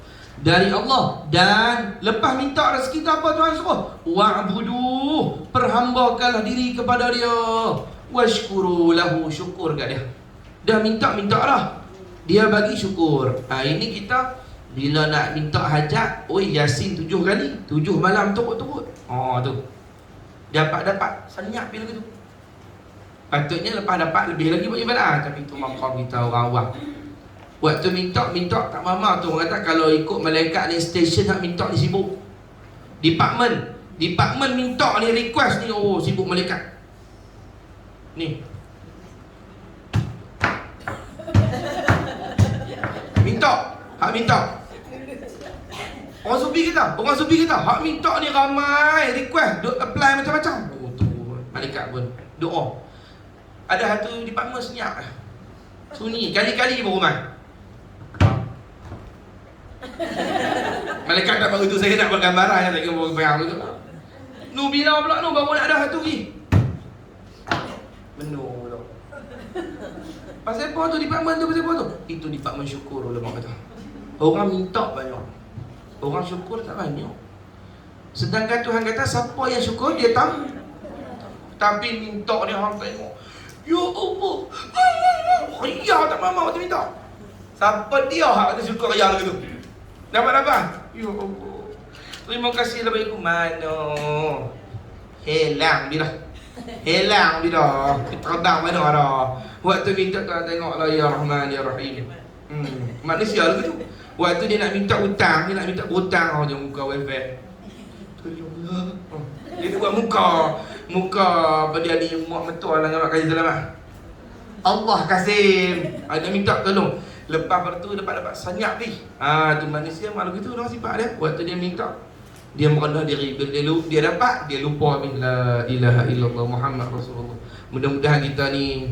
Speaker 2: dari Allah. Dan lepas minta rezeki tu apa Tuhan suruh? Wa'buduhu, perhambakanlah diri kepada dia. Washkuru lahu, syukur kat dia. Dah minta lah, dia bagi syukur. Ini kita bila nak minta hajat, Yasin 7 kali, 7 malam turut-turut. Tu dapat senyap bila gitu. Patutnya lepas dapat lebih lagi buat ibadah. Tapi itu makam kita orang awam. Waktu minta tak mama tu. Orang kata kalau ikut malaikat ni, station nak minta ni sibuk. Department minta ni, request ni, sibuk malaikat. Ni hak minta. Orang sufi kita hak minta ni ramai, request, duk apply macam-macam. Tu malaikat pun doa. Ada satu department senyap sunyi, kali-kali berumah. Malaikat tak baru tu, saya nak bergambaran yang tak kira bergambaran tu. Bila pula baru nak ada satu lagi. Benar pula. Pasal apa tu department tu, pasal apa tu? Itu department syukur ulama kata. Orang minta banyak, orang syukur tak banyak. Sedangkan Tuhan kata siapa yang syukur dia Tapi minta ni hang tengok. Ya Allah. Ria tak mama waktu minta. Siapa dia hak kata syukur ria lagu tu? Dapat apa? Ya Allah. Terima kasih lah baikku. Mana? Hilang dia dah. Hilang dia dah. Terbang mana dah. Waktu minta tak tengoklah ya Rahman ya Rahim. Manusia lagu tu. Waktu dia nak minta hutang, dia nak minta hutang je muka welfare. Dia buat muka pada ni muak metua lah dengan mak kasih selamat. Allah kasih. Ada minta tolong. Lepas tu dapat senyap ni. Tu manusia makhluk itu orang sifat dia. Waktu dia minta, dia merendah diri. Bila dia dapat, dia lupa la ilaha illallah Muhammad Rasulullah. Mudah-mudahan kita ni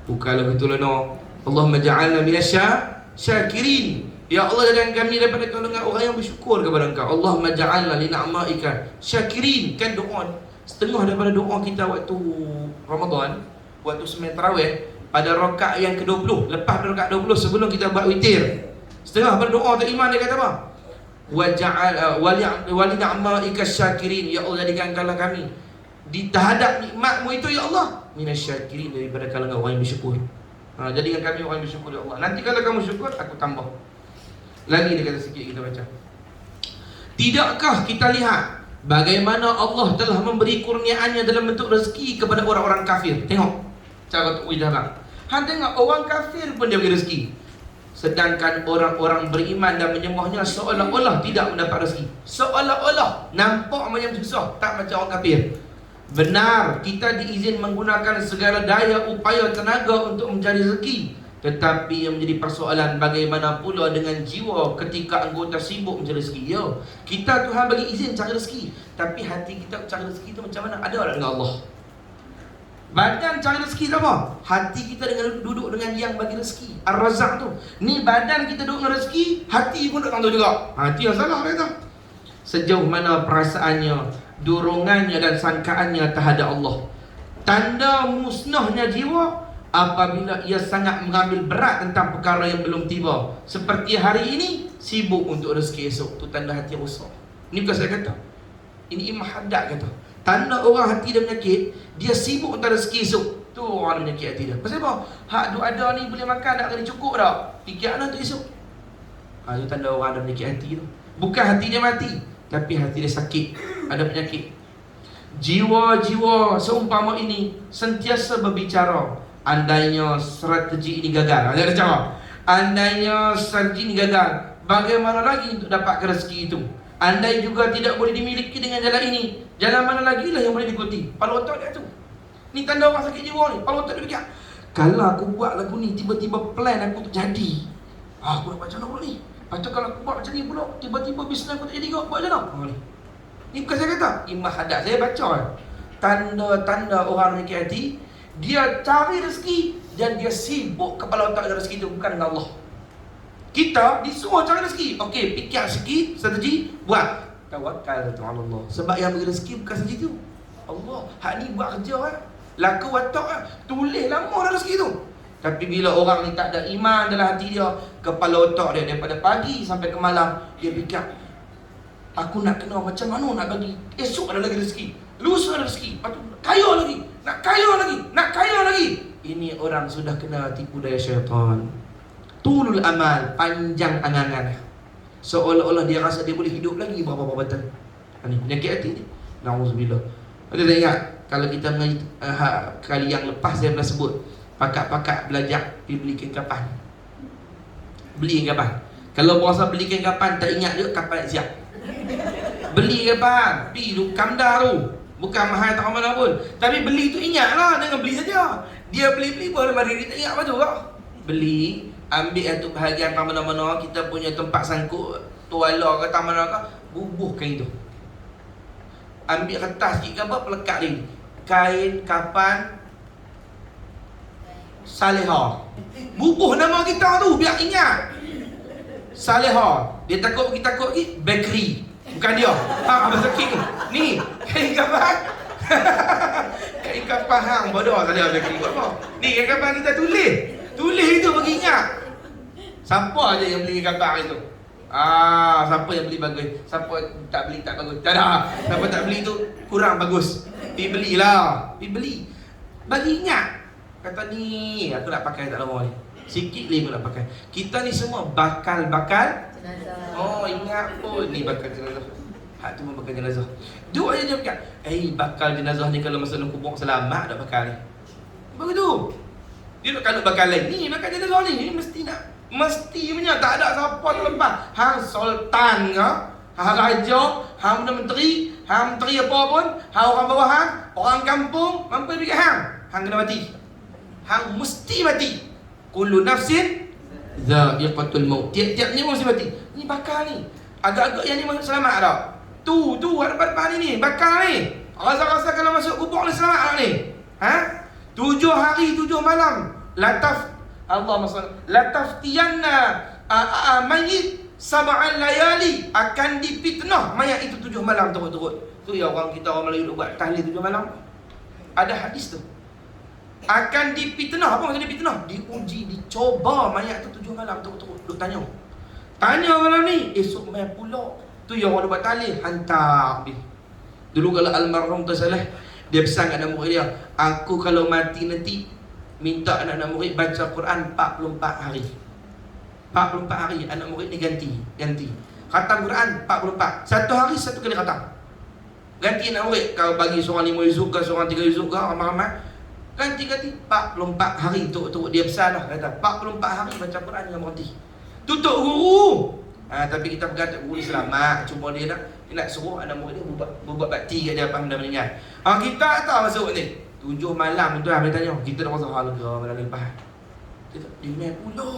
Speaker 2: bukanlah betul no. Allahumma ja'alna minasyakirin. Ya Allah, jadikan kami daripada golongan orang yang bersyukur kepada Engkau. Allahumma ja'alna li ni'maika syakirin. Kan doa setengah daripada doa kita waktu Ramadan, waktu sembahyang tarawih, pada rakaat yang ke-20, lepas pada rakaat 20 sebelum kita buat witir, setengah berdoa tu iman dia kata apa? Wa ja'al wa li ni'maika syakirin. Ya Allah, jadikan kami di terhadap nikmat-Mu itu ya Allah minasyakirin, daripada kalangan orang yang bersyukur. Jadikan kami orang yang bersyukur ya Allah. Nanti kalau kamu syukur, aku tambah. Lagi dia kata sikit kita baca. Tidakkah kita lihat bagaimana Allah telah memberi kurniaannya dalam bentuk rezeki kepada orang-orang kafir? Tengok cara tu ujahlah. Han tengok orang kafir pun dia beri rezeki. Sedangkan orang-orang beriman dan menyembahnya seolah-olah tidak mendapat rezeki. Seolah-olah nampak macam susah, tak macam orang kafir. Benar, kita diizin menggunakan segala daya upaya tenaga untuk mencari rezeki. Tetapi yang menjadi persoalan, bagaimana pula dengan jiwa ketika anggota sibuk mencari rezeki? Ya, kita Tuhan bagi izin cari rezeki, tapi hati kita cari rezeki itu macam mana? Ada tak dengan Allah? Badan cari rezeki tu apa? Hati kita dengan duduk dengan yang bagi rezeki, Ar-Razzaq tu. Ni badan kita duduk dengan rezeki, hati pun tak tahu juga. Hati yang salah dia tu. Sejauh mana perasaannya, dorongannya dan sangkaannya terhadap Allah. Tanda musnahnya jiwa apabila ia sangat mengambil berat tentang perkara yang belum tiba. Seperti hari ini sibuk untuk rezeki esok. Tu tanda hati yang rosak. Ni bukan saya kata, ini Imam Haddad kata. Tanda orang hati dia menyakit, dia sibuk untuk rezeki esok. Tu orang menyakit hati dia. Pasal apa? Hak duk ada ni boleh makan tak kena cukup tak? Fikir ana tu esok. Itu tanda orang ada menyakit hati tu. Bukan hati dia mati, tapi hati dia sakit, ada penyakit. Jiwa-jiwa seumpama ini sentiasa berbicara, andainya strategi ini gagal. Ada jawab. Andainya strategi ini gagal, bagaimana lagi untuk dapat rezeki itu? Andai juga tidak boleh dimiliki dengan jalan ini, jalan mana lagi lah yang boleh diikuti? Kepala otak dia tu. Ni tanda orang sakit jiwa ni. Kepala otak dia fikir, kalau aku buat lagu ni, tiba-tiba plan aku terjadi, aku nak macam mana ni? Lepas tu kalau aku buat macam ni pula, tiba-tiba bisnes aku tak jadi kau, buat macam mana? Ni bukan saya kata, Imam Haddad, saya baca. Tanda-tanda orang memiliki hati, dia cari rezeki dan dia sibuk kepala otak dengan rezeki itu, bukan dengan Allah. Kita disuruh cari rezeki. Okey, fikir sikit, strategi, buat. Tawakal tu ala Allah. Sebab yang beri rezeki bukan saja itu, Allah. Hak ni buat kerja laku watak tulis lama dah rezeki tu. Tapi bila orang ni tak ada iman dalam hati dia, kepala otak dia daripada pagi sampai ke malam, dia fikir, aku nak kena macam mana nak bagi, esok ada lagi rezeki, lusa ada rezeki, lepas tu kaya lagi, nak kaya lagi, nak kaya lagi. Ini orang sudah kena tipu daya syaitan. Tulul amal, panjang angan-angan. Seolah-olah dia rasa dia boleh hidup lagi berapa-berapa tahun. Ini penyakit hati ni. Na'udzubillah. Ada tak ingat kalau kita kali yang lepas saya pernah sebut, pakak-pakak belajar pergi beli kain kapan. Beli kain kapan. Kalau berasa beli kain kapan tak ingat dia kapan nak siap. Beli kapan, pergi tu kamdar tu. Bukan mahal tak mana pun. Tapi beli tu ingatlah, jangan beli saja. Dia beli-beli pun mari dia tak ingat apa tu tak? Beli, ambil satu bahagian tak mana-mana, kita punya tempat sangkut tuala ke tak mana ke, bubuh kain tu. Ambil kertas sikit ke apa, pelekat dia. Kain kapan Saleha. Bubuh nama kita tu biar ingat. Saleha. Dia takut kita takut lagi bakery. Bukan dia. Abang sakit ni. Kain kapan. Kain kapan hang bodoh Saleha bakery buat apa? Ni kain kapan kita tulis. Tulis itu bagi ingat. Siapa aja yang beli kain kapan itu? Siapa yang beli bagus, siapa tak beli tak bagus. Tak ada. Siapa tak beli tu kurang bagus. Pergi belilah. Pergi beli. Bagi ingat. Kata ni, aku nak pakai tak lama ni. Sikit lagi aku nak pakai. Kita ni semua bakal-bakal
Speaker 3: Jenazah.
Speaker 2: Oh, ingat pun ni bakal jenazah. Hak tu pun bakal jenazah. Duk aja dia cakap, bakal jenazah ni kalau masuk dalam kubur selamat dak bakal ni. Begitu. Dia nak kalau bakal lain. Ni bakal jenazah ni mesti nak. Mesti punya tak ada siapa terlepas. Hang sultan ke? Hang raja, hang Perdana Menteri, hang menteri apa pun, hang orang bawahan, orang kampung, mampu pergi hang kena mati. Hang mesti mati. Kullu nafsin dha'iqatul maut. Tiap-tiap ni mesti mati. Ni bakal ni. Agak-agak yang ni masuk selamat tak? Tu depan ni bakal ni. Rasa-rasa kalau masuk kubur ni selamat tak ni? 7 hari 7 malam. Lataftiyanna mayyit sab'al layali, akan dipitnah mayat itu 7 malam turut-turut. Tu ya orang kita orang Melayu buat tahlil 7 malam. Ada hadis tu. Akan dipitnah. Apa maksud dipitnah? Diuji, dicoba mayat tu 7 malam turut-turut. Duk tanya malam ni, esok main pula. Tu yang orang buat tahlil, hantar dia. Dulu kalau almarhum tu Saleh, dia pesan kat anak murid dia, aku kalau mati nanti minta anak-anak murid baca Quran 44 hari. 44 hari anak murid ni ganti. Khatam Quran 44. Satu hari satu kali khatam. Ganti anak murid. Kalau bagi seorang 5 juzuk ke, seorang 3 juzuk ke, ramai-ramai. Ganti 44 hari turut-turut. Dia pesan lah, kata 44 hari baca Quran yang berhenti. Tutup guru. Tapi kita pegang guru ni selamat. Cuma dia nak suruh anak murid dia buat bakti kat dia apa benda meninggal. Kita tak masuk ni 7 malam tu dia tanya. Kita dah rasa hal lega malam lepas. Dia main pula.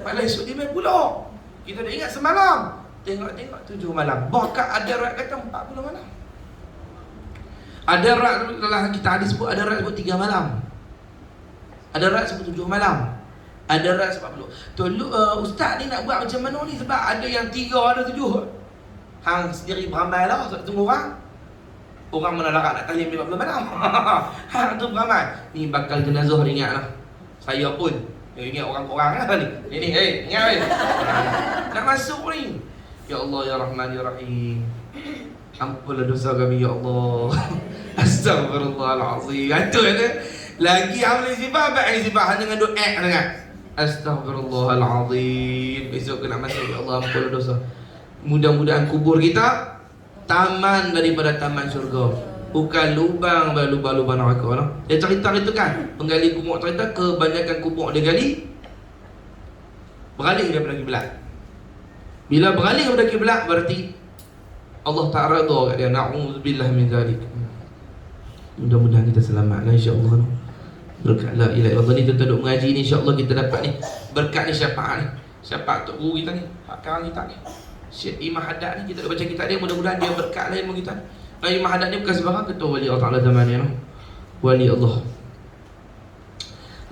Speaker 2: Malam esok dia main pula. Kita dah ingat semalam. Tengok 7 malam. Bahkan ada riwayat kata 40 malam. Ada riwayat dalam kita hadis sebut, ada riwayat sebut 3 malam. Ada riwayat sebut 7 malam. Ada riwayat sebab 40. Ustaz ni nak buat macam mana ni, sebab ada yang 3, ada 7. Hang sendiri beramal lah, tunggu orang. Orang mana larat nak tahlil 50 malam. Hang tu beramal. Ni bakal jenazah ingat lah. Saya pun ingat orang-orang lah ni. Ni ingat weh. Nak masuk ni. Ya Allah ya Rahman ya Rahim. Ampunlah dosa kami ya Allah. Astaghfirullahalazim. Itu ada. Lagi amal sifat baik sifat hanya dengan doa dengar. Astaghfirullahalazim. Besok kena masuk ya Allah, ampunlah dosa. Mudah-mudahan kubur kita taman daripada taman syurga, bukan lubang lubang neraka. Dia cerita itu kan, penggali kubur cerita kebanyakan kubur dia gali beralih daripada kiblat. Bila beralih daripada kiblat berarti Allah tak redha kat dia. Na'udzubillah min zalik. Mudah-mudahan kita selamat lah insya-Allah. Berkat la ilaha illallah ni kita duduk mengaji ni, insya-Allah kita dapat ni berkat ni, syafaat ni. Syafaat tok guru kita ni, hak karang kita ni. Syekh Imam Haddad ni kita dah baca kitab dia, mudah-mudahan dia berkat lah ilmu kita. Imam Haddad ni bukan sebarang ketua wali Allah Taala zaman ni, wali Allah.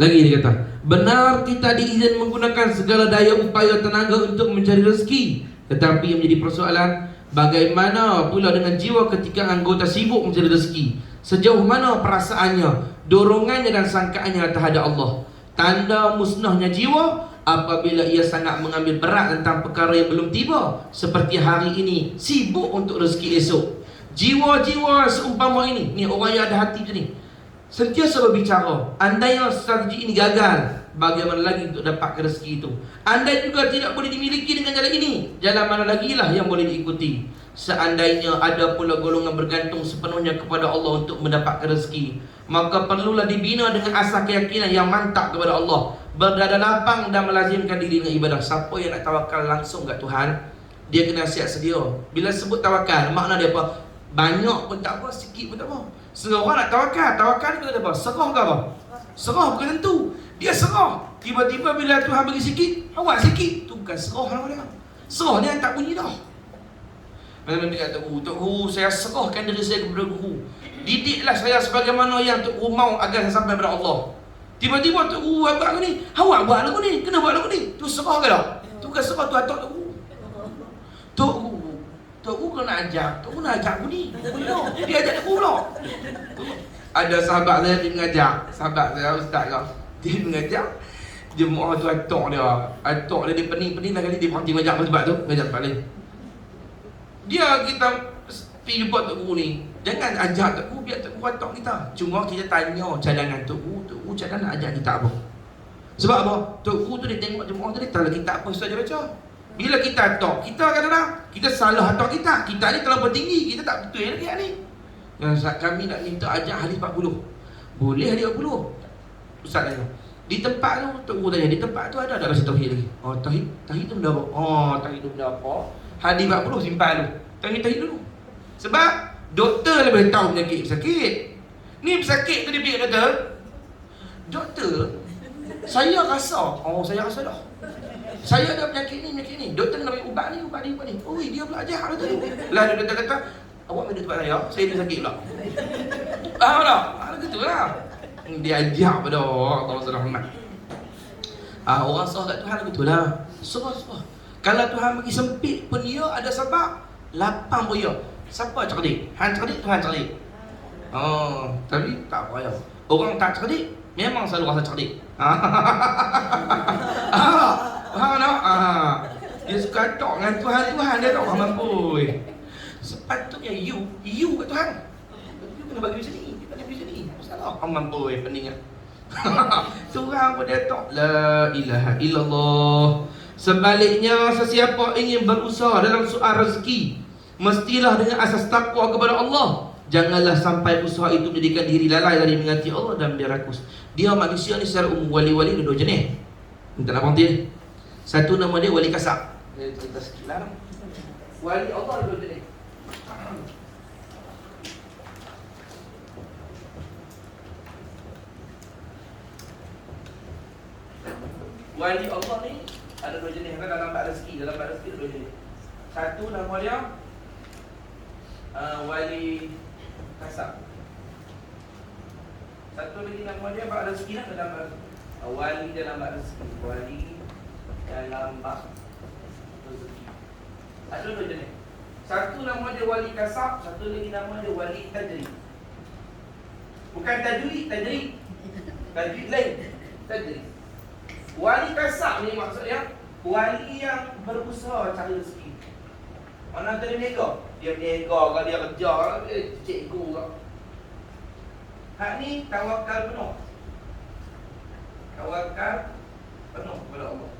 Speaker 2: Lagi dia kata, benar kita diizin menggunakan segala daya upaya tenaga untuk mencari rezeki, tetapi yang menjadi persoalan, bagaimana pula dengan jiwa ketika anggota sibuk mencari rezeki? Sejauh mana perasaannya, dorongannya dan sangkaannya terhadap Allah? Tanda musnahnya jiwa apabila ia sangat mengambil berat tentang perkara yang belum tiba, seperti hari ini sibuk untuk rezeki esok. Jiwa-jiwa seumpama ini, ni orang yang ada hati macam ni, sentiasa berbicara, andainya strategi ini gagal, bagaimana lagi untuk dapat rezeki itu? Andai juga tidak boleh dimiliki dengan jalan ini, jalan mana lagi lah yang boleh diikuti? Seandainya ada pula golongan bergantung sepenuhnya kepada Allah untuk mendapatkan rezeki, maka perlulah dibina dengan asas keyakinan yang mantap kepada Allah, berdada lapang dan melazimkan diri dengan ibadah. Siapa yang nak tawakal langsung kat Tuhan, dia kena siap sedia. Bila sebut tawakal, makna dia apa? Banyak pun tak apa, sikit pun tak apa. Setengah orang nak tawakal, tawakal ni kata apa? Serah ke apa? Serah bukan tentu. Dia serah. Tiba-tiba bila Tuhan bagi sikit, awak sikit. Tu bukan serah nama dia. Serah dia tak bunyi dah. Macam dia kata, Tok Guru, saya serahkan diri saya kepada Guru. Didiklah saya sebagaimana yang Tok Guru mau agar saya sampai kepada Allah. Tiba-tiba Tok Guru buat lagu ni, awak buat lagu ni, kena buat lagu ni. Tu serah ke tak? Tu bukan serah, tu atok Tok Guru. Tok Guru kena ajar, Tok Guru nak ajar aku ni. Dia ajak aku pula. Ada sahabat saya dia mengajar, sahabat saya ustaz kau. Dia mengajar, jemaah tu atok dia pening-pening dah kali dia berhenti mengajar sebab tu, mengajar balik. Dia kita pergi jumpa Tok Guru ni. Jangan ajak Tok Guru, biar Tok Guru atok kita. Cuma kita tanya cadangan Tok Guru macam mana nak ajak kita apa. Sebab apa? Tok Guru tu dia tengok jemaah tu, dia tak lagi tak apa saja baca. Bila kita atok, kita kadang-kadang kita salah atok kita. Kita ni terlalu tinggi, kita tak betul lagi ni. Yang kami nak minta ajak hadis 40. Boleh hadis 40. Ustaz tanya. Di tempat tu, Tok Guru tanya, di tempat tu ada rasa tauhid lagi. Oh, tauhid tu benda apa? Oh, tauhid tu benda apa? Hadis 40 simpan tu. Tauhid dulu. Sebab doktor lebih tahu penyakit pesakit. Ni pesakit tu dia pergi doktor. Doktor, saya rasa. Oh, saya rasa dah. Saya ada penyakit ni. Doktor kena bagi ubat ni. Oh, dia pula ajar doktor tu. Lah doktor kata, awak main tempat saya dah sakit pula. Faham tak? Gitulah. Dia ajak pada Allah SWT. Orang sah kat Tuhan gitulah. Serah. Kalau Tuhan bagi sempit pun dia ada sebab. Lapang pun dia. Siapa cerdik? Han cerdik, Tuhan cerdik. Tapi tak payah. Orang tak cerdik memang selalu rasa cerdik. Faham tak? Dia suka tok dengan Tuhan dia tak mampu. Sepatutnya you kat Tuhan. You kena bagi macam ni. Dia bagi macam ni. Salah. Mampu pening. Tuhan pun dia tok. La ilaha illallah. Sebaliknya, sesiapa ingin berusaha dalam soal rezeki, mestilah dengan asas takwa kepada Allah. Janganlah sampai usaha itu menjadikan diri lalai dari mengasihi Allah dan berakus. Dia manusia ni secara umum, wali-wali ada dua jenis. Minta nak berhenti. Satu nama dia wali kasar. Kita sikit lah. Wali Allah ada dua jenis. Wali Allah ni ada dua jenis. Dalam bab rezeki ada dua jenis. Satu nama dia wali kasar. Satu lagi nama dia bab rezeki lah dalam bab wali dalam bab rezeki. Wali dalam bab rezeki. Ada dua jenis. Satu nama dia wali kasar, satu lagi nama dia wali tajrid. Bukan tajwid lain. Tajrid. Wali kasar ni maksudnya wali yang berusaha cari rezeki. Mana tu dia berniaga? Dia berniaga ke, dia kerja ke, dia cikgu ke. Hak ni tawakal penuh. Tawakal penuh kepada Allah.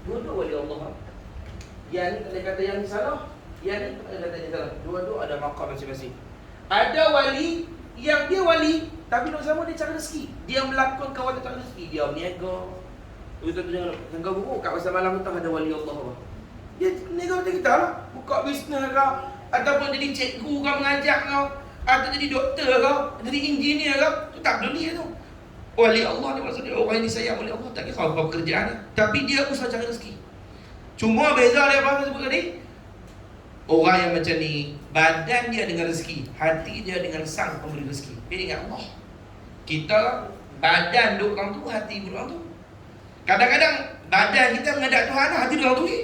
Speaker 2: Dua-dua wali Allah. Yang ni tak ada kata yang salah, yang ni tak ada kata yang salah. Dua-dua ada maqam masing-masing. Ada wali yang dia wali, tapi nak sama dia cari rezeki. Dia melakukan kawasan cari rezeki. Dia berniaga. Kita tengok buku kat pasal malam tu ada wali Allah apa. Dia berniaga macam kita lah. Buka bisnes ke, ataupun jadi cikgu ke, mengajar ke, atau jadi doktor ke, jadi engineer ke. Tu tak peduli tu. Wali Allah ni maksudnya orang yang disayang oleh Allah. Tak kira apa pekerjaan dia, tapi dia usaha cari rezeki. Cuma beza dia apa sebut tadi. Orang yang macam ni, badan dia dengan rezeki, hati dia dengan sang pemberi rezeki. Dia ingat Allah. Kita badan duk orang tu, hati duk orang tu. Kadang-kadang badan kita menghadap Tuhan, hati duk orang tu lagi.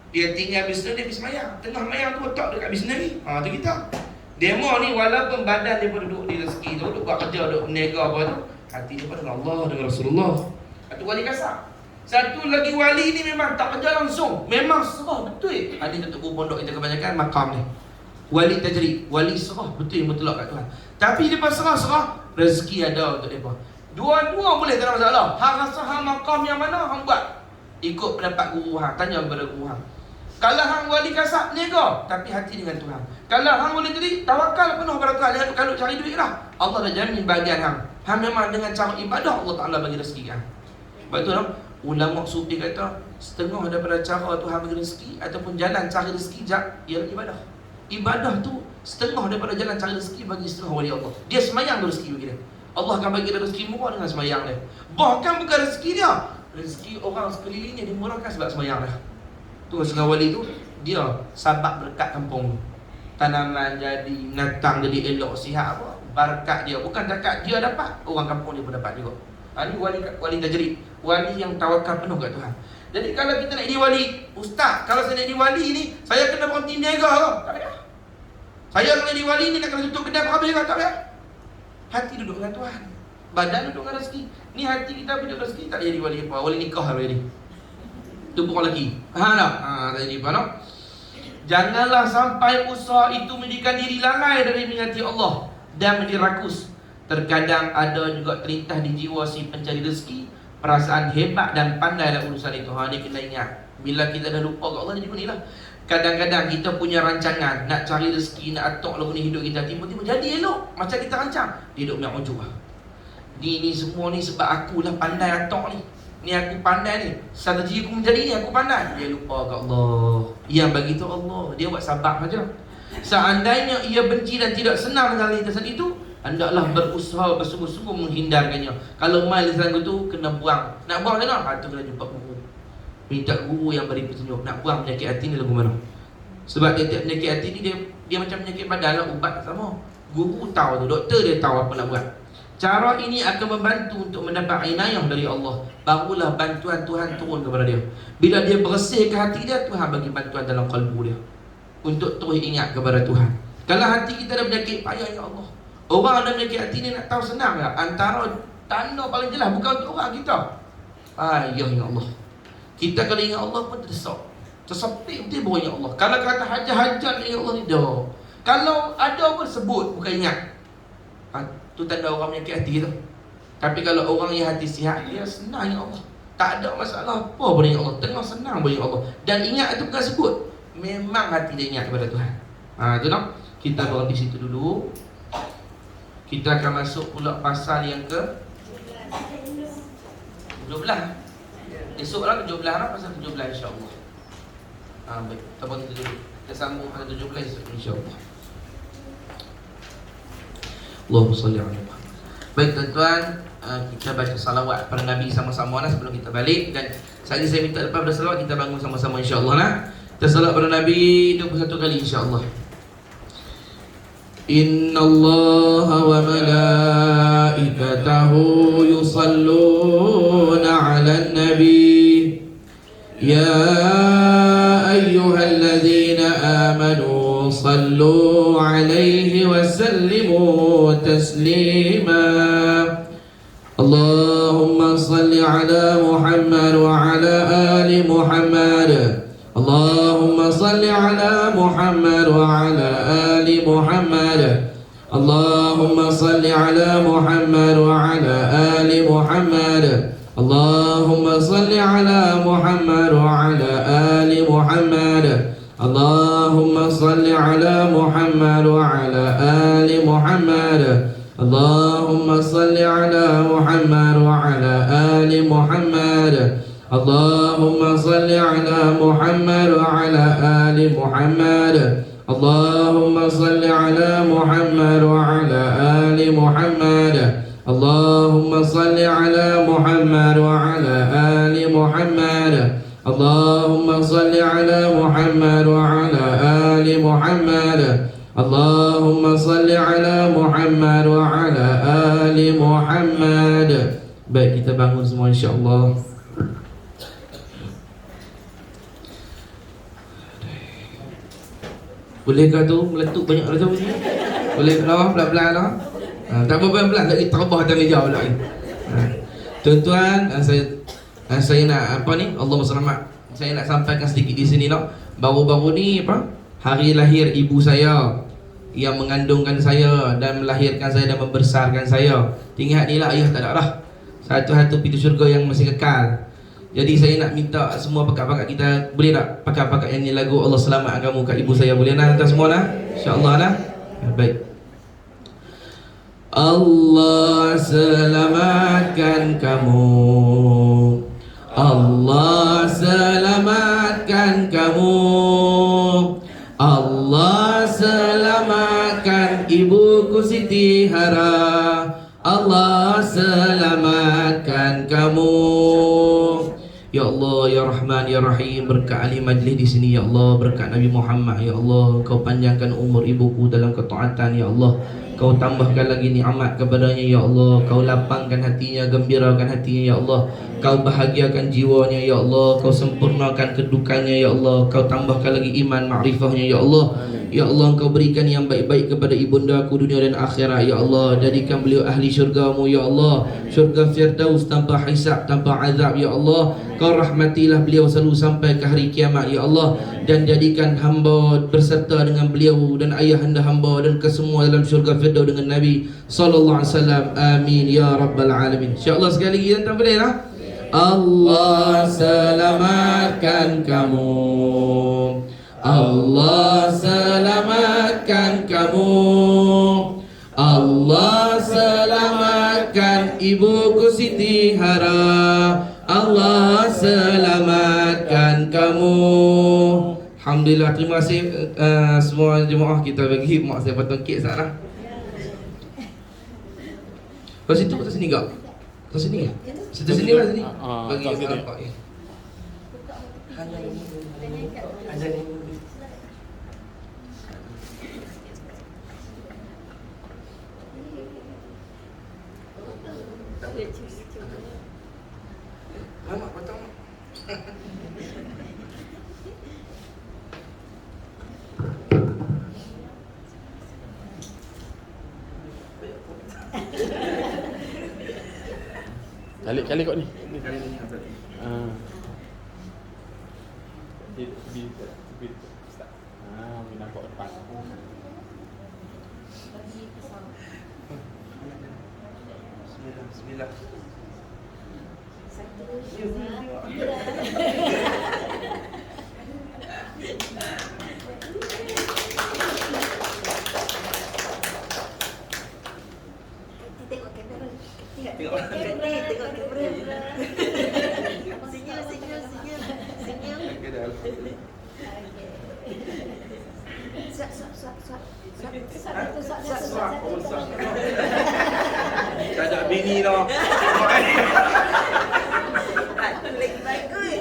Speaker 2: Dia tinggal bisnes, dia pergi semayang. Tengah semayang tu otak dekat bisnes ni. Tu kita. Demo ni walaupun badan dia pun duduk di rezeki tu, duduk buat kerja, duduk berniaga apa tu, hati dia pun dengan Allah, dengan Rasulullah. Satu wali kasar. Satu lagi wali ni memang tak kerja langsung, memang serah betul. Ada tutup pondok kita kebanyakan makam ni. Wali tajrid, wali serah betul mutlak kat Tuhan. Tapi depa serah rezeki ada untuk depa. Dua-dua boleh, tak ada masalah. Hang rasa hang makam yang mana hang buat, ikut pendapat guru hang, tanya kepada guru hang. Kalau hang wali kasar niaga, tapi hati dengan Tuhan. Kalau hang wali tajrid, tawakal penuh pada Tuhan. Jangan kalau cari duit lah, Allah dah jamin bahagian hang. Hang memang dengan cara ibadah Allah Taala bagi rezeki hang. Betul tak? Ulama sufi kata setengah daripada cara Tuhan bagi rezeki ataupun jalan cari rezeki ialah ibadah. Ibadah tu setengah daripada jalan cari rezeki bagi setengah wali Allah. Dia semayang tu rezeki bagi dia. Allah akan bagi dia rezeki murah dengan semayang dia. Bahkan bukan rezeki dia, rezeki orang sekelilingnya dimurahkan sebab semayang dia. Tu setengah wali tu dia sabab berkat kampung tu. Tanaman jadi natang, jadi elok, sihat apa, berkat dia. Bukan dekat dia dapat, orang kampung dia pun dapat juga. Ini wali tajrid, wali yang tawakal penuh kat Tuhan. Jadi kalau kita nak jadi wali, ustaz, kalau saya nak jadi wali ni, saya kena berhenti niaga ke? Tak payah. Saya nak jadi wali ni nak kena tutup kedai habis ke? Tak payah. Hati duduk dengan Tuhan, badan duduk dengan rezeki. Ni hati kita duduk rezeki, tak jadi wali apa? Wali nikah lah jadi. Tu bukan lagi. Tak jadi apa nak?
Speaker 1: Janganlah sampai usaha itu menjadikan diri lalai dari mengingati Allah dan menjadi rakus. Terkadang ada juga terlintas di jiwa si pencari rezeki perasaan hebat dan pandai dalam urusan itu. Ini kena ingat. Bila kita dah lupa kat Allah, dia juga ni lah. Kadang-kadang kita punya rancangan nak cari rezeki, nak atok lagu ni hidup kita, tiba-tiba jadi elok macam kita rancang. Dia duduk punya ujub lah. Ni semua ni sebab akulah pandai atok ni. Ni aku pandai ni. Strategi aku menjadi ni aku pandai. Dia lupa kat Allah. Yang bagi tu Allah. Dia buat sabar saja. Seandainya ia benci dan tidak senang dengan lintasan itu, hendaklah berusaha bersungguh-sungguh menghindarkannya. Kalau main lintasan itu kena buang. Nak buang macam mana? Itu kena jumpa guru. Minta guru yang beri petunjuk. Nak buang penyakit hati ni lagu mana? Sebab tiap-tiap penyakit hati ni dia macam penyakit badan lah, ubat sama. Guru tahu tu, doktor dia tahu apa nak buat. Cara ini akan membantu untuk mendapat inayah dari Allah. Barulah bantuan Tuhan turun kepada dia. Bila dia bersihkan hati dia, Tuhan bagi bantuan dalam kalbu dia untuk terus ingat kepada Tuhan. Kalau hati kita ada penyakit, payah ya Allah. Orang ada penyakit hati ni nak tahu senang tak? Antara tanda paling jelas bukan untuk orang kita. Payah ya Allah. Kita kalau ingat Allah pun terdesak. Tersepit betul baru ingat Allah. Kalau kata hajat-hajat ingat Allah ni dah. Kalau ada pun sebut, bukan ingat. Tu tanda orang penyakit hati tu. Tapi kalau orang yang hati sihat, dia senang ingat Allah. Tak ada masalah apa pun ingat Allah. Tengah senang pun ingat Allah. Dan ingat tu bukan sebut. Memang hati dia ingat kepada Tuhan. Tu nak. Kita berhenti di situ dulu. Kita akan masuk pula pasal yang ke 17. Esok lah 17 lah, pasal 17 insyaAllah. Baik, kita berhenti dulu. Kita sambung pasal 17 esok insyaAllah. Allahumma salli ala Muhammad. Baik tuan-tuan, kita baca salawat pada Nabi sama-sama lah sebelum kita balik. Dan saya minta lepas pada salawat kita bangun sama-sama insyaAllah lah. Kita salawat pada Nabi 21 kali insyaAllah. Inna Allah wa malaikatahu yusalluna ala nabi. Ya ayyuhalladzina amanu sallu alaihi wa sallimu taslima. Allahumma salli ala Muhammad wa ala ali Muhammad. Allahumma salli ala Muhammad wa ala ali Muhammad. Allahumma salli ala Muhammad wa ala ali Muhammad. Allahumma salli ala Muhammad wa ala ali Muhammad. Allahumma salli ala Muhammad wa ala ali Muhammad. Allahumma salli ala Muhammad wa ala ali Muhammad. Allahumma salli ala Muhammad wa ala ali Muhammad. Allahumma salli ala Muhammad wa ala ali Muhammad. Allahumma salli ala Muhammad wa ala ali Muhammad. Allahumma salli ala Muhammad wa ala ali Muhammad. Allahumma salli ala Muhammad wa ala ali Muhammad. Baik, kita bangun semua insya-Allah. Bolehkah tu meletup banyak rasa bunyi? Boleh bawah pelan-pelan lah. Tak apa pelan-pelan, lagi terbah atas meja pula ni. Tuan-tuan, saya nak apa ni? Allahumma selamat. Saya nak sampaikan sedikit di sini lah. Baru-baru ni apa? Hari lahir ibu saya yang mengandungkan saya dan melahirkan saya dan membesarkan saya. Ingat ni lah, ayah tak ada dah. Satu-satu pintu syurga yang masih kekal. Jadi saya nak minta semua pakat-pakat kita, boleh tak pakat-pakat yang ni lagu Allah selamatkan kamu kat ibu saya, boleh nak tuan semua lah? InsyaAllah lah. Baik. Allah selamatkan kamu, Allah selamatkan kamu, Allah selamatkan ibuku Siti Hara, Allah selamatkan kamu. Ya Allah, Ya Rahman, Ya Rahim, berkat ahli majlis di sini Ya Allah, berkat Nabi Muhammad Ya Allah, Kau panjangkan umur ibuku dalam ketaatan Ya Allah. Kau tambahkan lagi nikmat kepadanya ya Allah. Kau lapangkan hatinya, gembirakan hatinya ya Allah. Kau bahagiakan jiwanya ya Allah. Kau sempurnakan kedudukannya ya Allah. Kau tambahkan lagi iman ma'rifahnya ya Allah. Ya Allah, Engkau berikan yang baik-baik kepada ibundaku dunia dan akhirat ya Allah. Jadikan beliau ahli syurga-Mu ya Allah. Syurga Firdaus tanpa hisab, tanpa azab ya Allah. Kau rahmatilah beliau selalu sampai ke hari kiamat ya Allah. Dan jadikan hamba berserta dengan beliau dan ayahanda hamba dan kesemua dalam syurga Firdaus dengan Nabi sallallahu alaihi wasallam. Amin ya rabbal alamin. Insya-Allah sekali lagi dan boleh lah. Allah selamatkan kamu. Allah selamatkan kamu. Allah selamatkan ibuku Siti Hara. Allah selamatkan kamu. Alhamdulillah, terima kasih semua jemaah. Kita bagi mak saya potong kek sekarang. Lepas itu atas sini enggak? Atas sini ya? Situ sini lah sini. Bagi apa ya? Hanya ini. Lama potong.
Speaker 3: Kali kok ni.
Speaker 2: Ini kali ni apa?
Speaker 3: Di start. Mina kok depan.
Speaker 2: Bismillah.
Speaker 4: Tengok kamera.
Speaker 2: Tengok
Speaker 4: kamera. Senyum.
Speaker 2: Okey dah. Tak ada bini tau.
Speaker 4: Lagi bagus.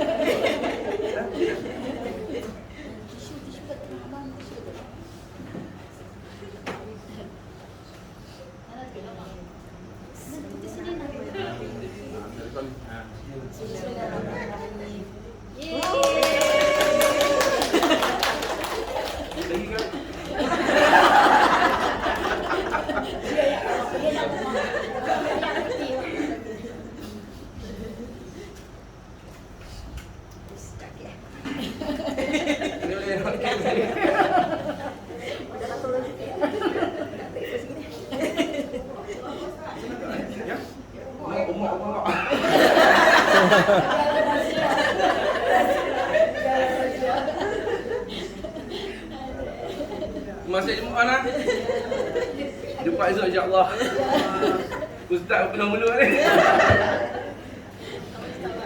Speaker 2: Masih jemaah nak? Jumpa esok insya-Allah. Ustaz pernah mula ni.